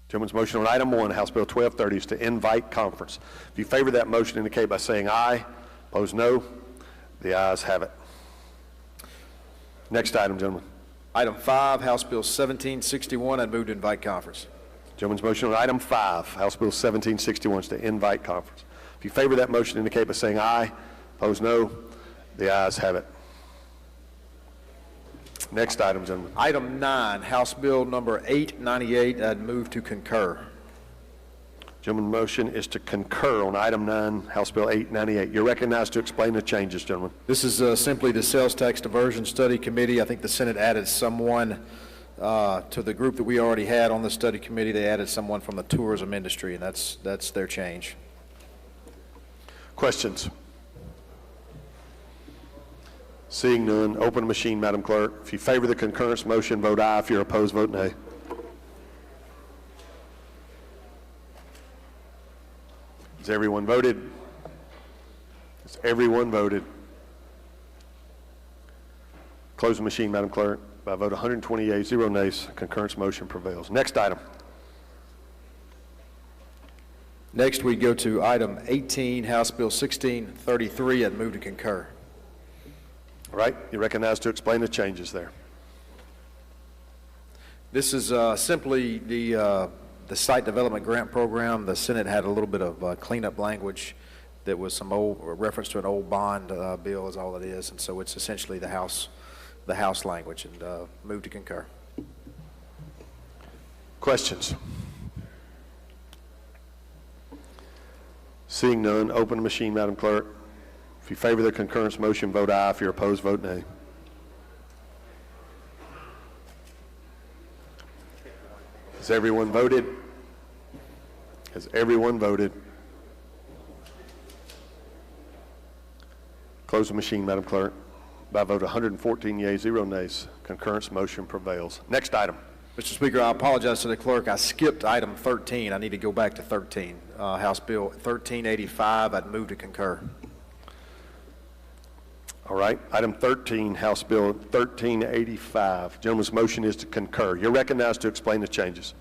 [SPEAKER 1] Gentleman's motion on item 1, House Bill 1230, is to invite conference. If you favor that motion, indicate by saying aye. Opposed, no. The ayes have it. Next item, gentlemen.
[SPEAKER 11] Item 5, House Bill 1761. I'd move to invite conference.
[SPEAKER 1] Gentleman's motion on item 5, House Bill 1761, is to invite conference. If you favor that motion, indicate by saying aye. Opposed, no. The ayes have it. Next item, gentlemen.
[SPEAKER 11] Item 9, House Bill number 898. I'd move to concur.
[SPEAKER 1] Gentleman's motion is to concur on item 9, House Bill 898. You're recognized to explain the changes, gentlemen.
[SPEAKER 11] This is simply the Sales Tax Diversion Study Committee. I think the Senate added someone to the group that we already had on the study committee. They added someone from the tourism industry, and that's their change.
[SPEAKER 1] Questions? Seeing none, open the machine, Madam Clerk. If you favor the concurrence motion, vote aye. If you're opposed, vote nay. Has everyone voted? Has everyone voted? Close the machine, Madam Clerk. By a vote 120 yeas, 0 nays, concurrence motion prevails. Next item.
[SPEAKER 11] Next, we go to item 18, House Bill 1633. I'd move to concur.
[SPEAKER 1] All right, you're recognized to explain the changes there.
[SPEAKER 11] This is simply the site development grant program. The Senate had a little bit of cleanup language that was some old reference to an old bond bill is all it is, and so it's essentially the House language, and move to concur.
[SPEAKER 1] Questions? Seeing none, open the machine, Madam Clerk. If you favor the concurrence motion, vote aye. If you're opposed, vote nay. Has everyone voted? Has everyone voted? Close the machine, Madam Clerk. By a vote 114 yeas, 0 nays, concurrence motion prevails. Next item.
[SPEAKER 11] Mr. Speaker, I apologize to the clerk. I skipped item 13. I need to go back to 13. House Bill 1385. I'd move to concur.
[SPEAKER 1] All right. Item 13, House Bill 1385. Gentleman's motion is to concur. You're recognized to explain the changes.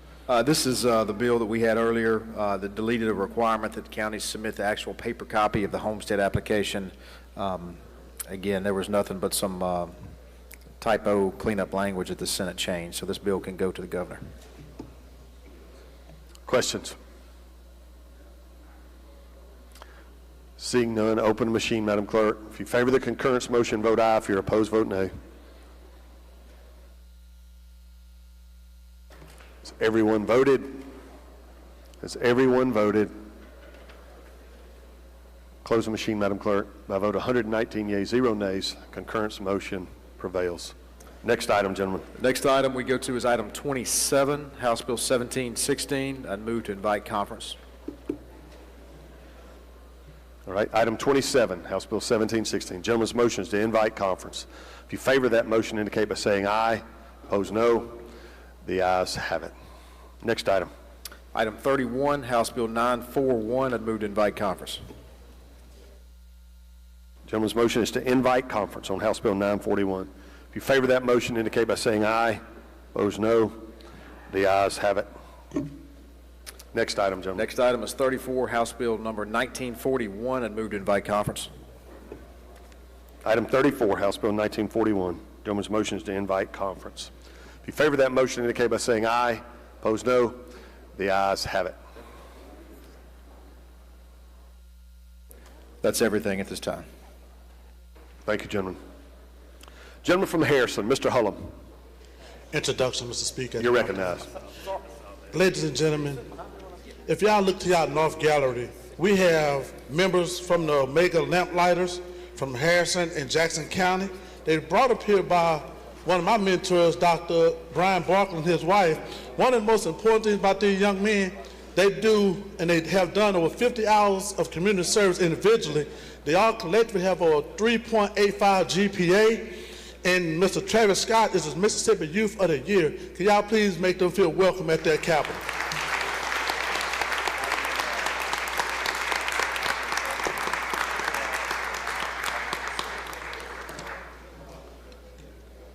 [SPEAKER 11] This is the bill that we had earlier that deleted a requirement that counties submit the actual paper copy of the homestead application. Again, there was nothing but some typo cleanup language that the Senate changed, so this bill can go to the governor.
[SPEAKER 1] Questions? Seeing none, open the machine, Madam Clerk. If you favor the concurrence motion, vote aye. If you're opposed, vote nay. Has everyone voted? Has everyone voted? Close the machine, Madam Clerk. By a vote 119 yeas, 0 nays, concurrence motion prevails. Next item, gentlemen.
[SPEAKER 11] Next item we go to is item 27, House Bill 1716. I'd move to invite conference.
[SPEAKER 1] All right, item 27, House Bill 1716. Gentleman's motion is to invite conference. If you favor that motion, indicate by saying aye. Opposed, no. The ayes have it. Next item.
[SPEAKER 11] Item 31, House Bill 941. I'd move to invite conference.
[SPEAKER 1] Gentleman's motion is to invite conference on House Bill 941. If you favor that motion, indicate by saying aye. Opposed, no. The ayes have it. Next item, gentlemen.
[SPEAKER 11] Next item is 34, House Bill number 1941. I'd move to invite conference.
[SPEAKER 1] Item 34, House Bill 1941. Gentleman's motion is to invite conference. If you favor that motion, indicate by saying aye. Opposed, no. The ayes have it.
[SPEAKER 11] That's everything at this time.
[SPEAKER 1] Thank you, gentlemen. Gentleman from Harrison, Mr. Hullum.
[SPEAKER 2] Introduction, Mr. Speaker.
[SPEAKER 1] You're recognized.
[SPEAKER 2] Ladies and gentlemen, if y'all look to y'all North Gallery, we have members from the Omega Lamplighters from Harrison and Jackson County. They brought up here by one of my mentors, Dr. Brian Barkley and his wife. One of the most important things about these young men, they do, and they have done over 50 hours of community service individually. They all collectively have a 3.85 GPA, and Mr. Travis Scott is the Mississippi Youth of the Year. Can y'all please make them feel welcome at their Capitol?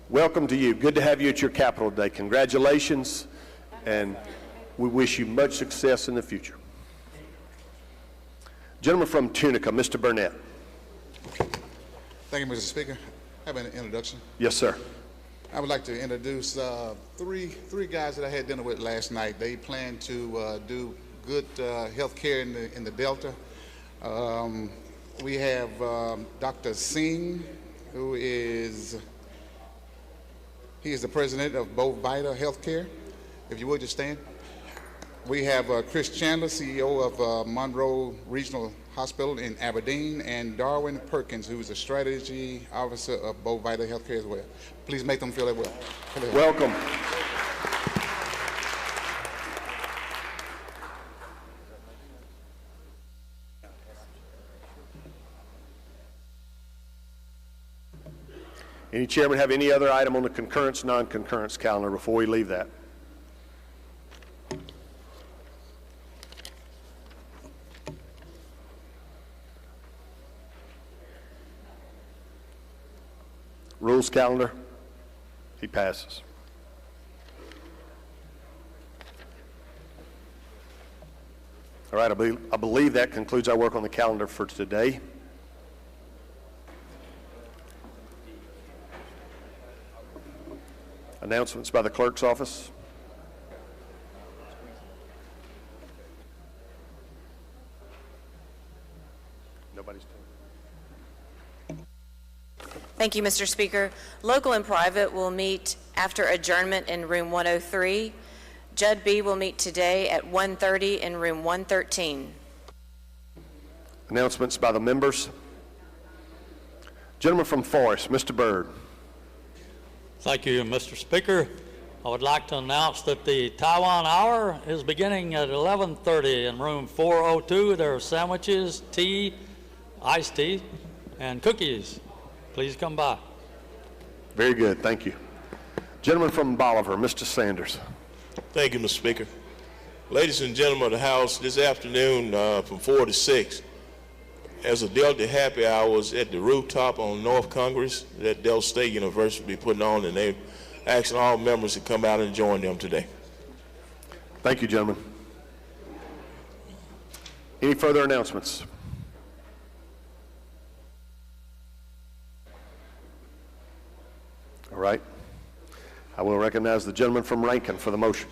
[SPEAKER 1] Welcome to you. Good to have you at your Capitol today. Congratulations, and we wish you much success in the future. Gentleman from Tunica, Mr. Burnett.
[SPEAKER 15] Thank you, Mr. Speaker. I have an introduction.
[SPEAKER 1] Yes, sir.
[SPEAKER 15] I would like to introduce three guys that I had dinner with last night. They plan to do good health care in the Delta. We have Dr. Singh, who is the president of Bovita Healthcare. If you would, just stand. We have Chris Chandler, CEO of Monroe Regional Hospital in Aberdeen, and Darwin Perkins, who is the strategy officer of Bovita Healthcare as well. Please make them feel that well.
[SPEAKER 1] Welcome. Any chairman have any other item on the concurrence, non-concurrence calendar before we leave that? Rules calendar? He passes. All right, I believe that concludes our work on the calendar for today. Announcements by the clerk's office. Nobody's doing it.
[SPEAKER 4] Thank you, Mr. Speaker. Local and private will meet after adjournment in room 103. Judd B will meet today at 1:30 in room 113.
[SPEAKER 1] Announcements by the members. Gentleman from Forest, Mr. Byrd.
[SPEAKER 9] Thank you, Mr. Speaker. I would like to announce that the Taiwan Hour is beginning at 11:30 in room 402. There are sandwiches, tea, iced tea, and cookies. Please come by.
[SPEAKER 1] Very good, thank you. Gentleman from Bolivar, Mr. Sanders.
[SPEAKER 7] Thank you, Mr. Speaker. Ladies and gentlemen of the House, this afternoon from 4 to 6, as a Delta happy hours at the rooftop on North Congress that Delta State University will be putting on, and they're asking all members to come out and join them today.
[SPEAKER 1] Thank you, gentlemen. Any further announcements? All right. I will recognize the gentleman from Rankin for the motion.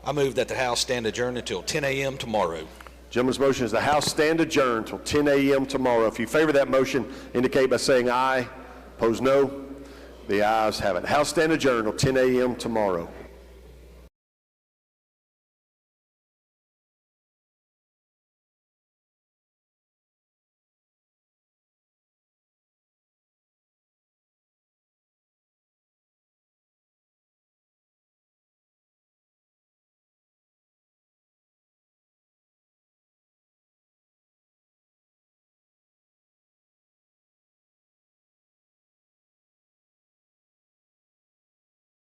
[SPEAKER 8] I move that the House stand adjourned until 10 a.m. tomorrow.
[SPEAKER 1] Gentleman's motion is the House stand adjourned until 10 a.m. tomorrow. If you favor that motion, indicate by saying aye. Opposed, no. The ayes have it. House stand adjourned until 10 a.m. tomorrow.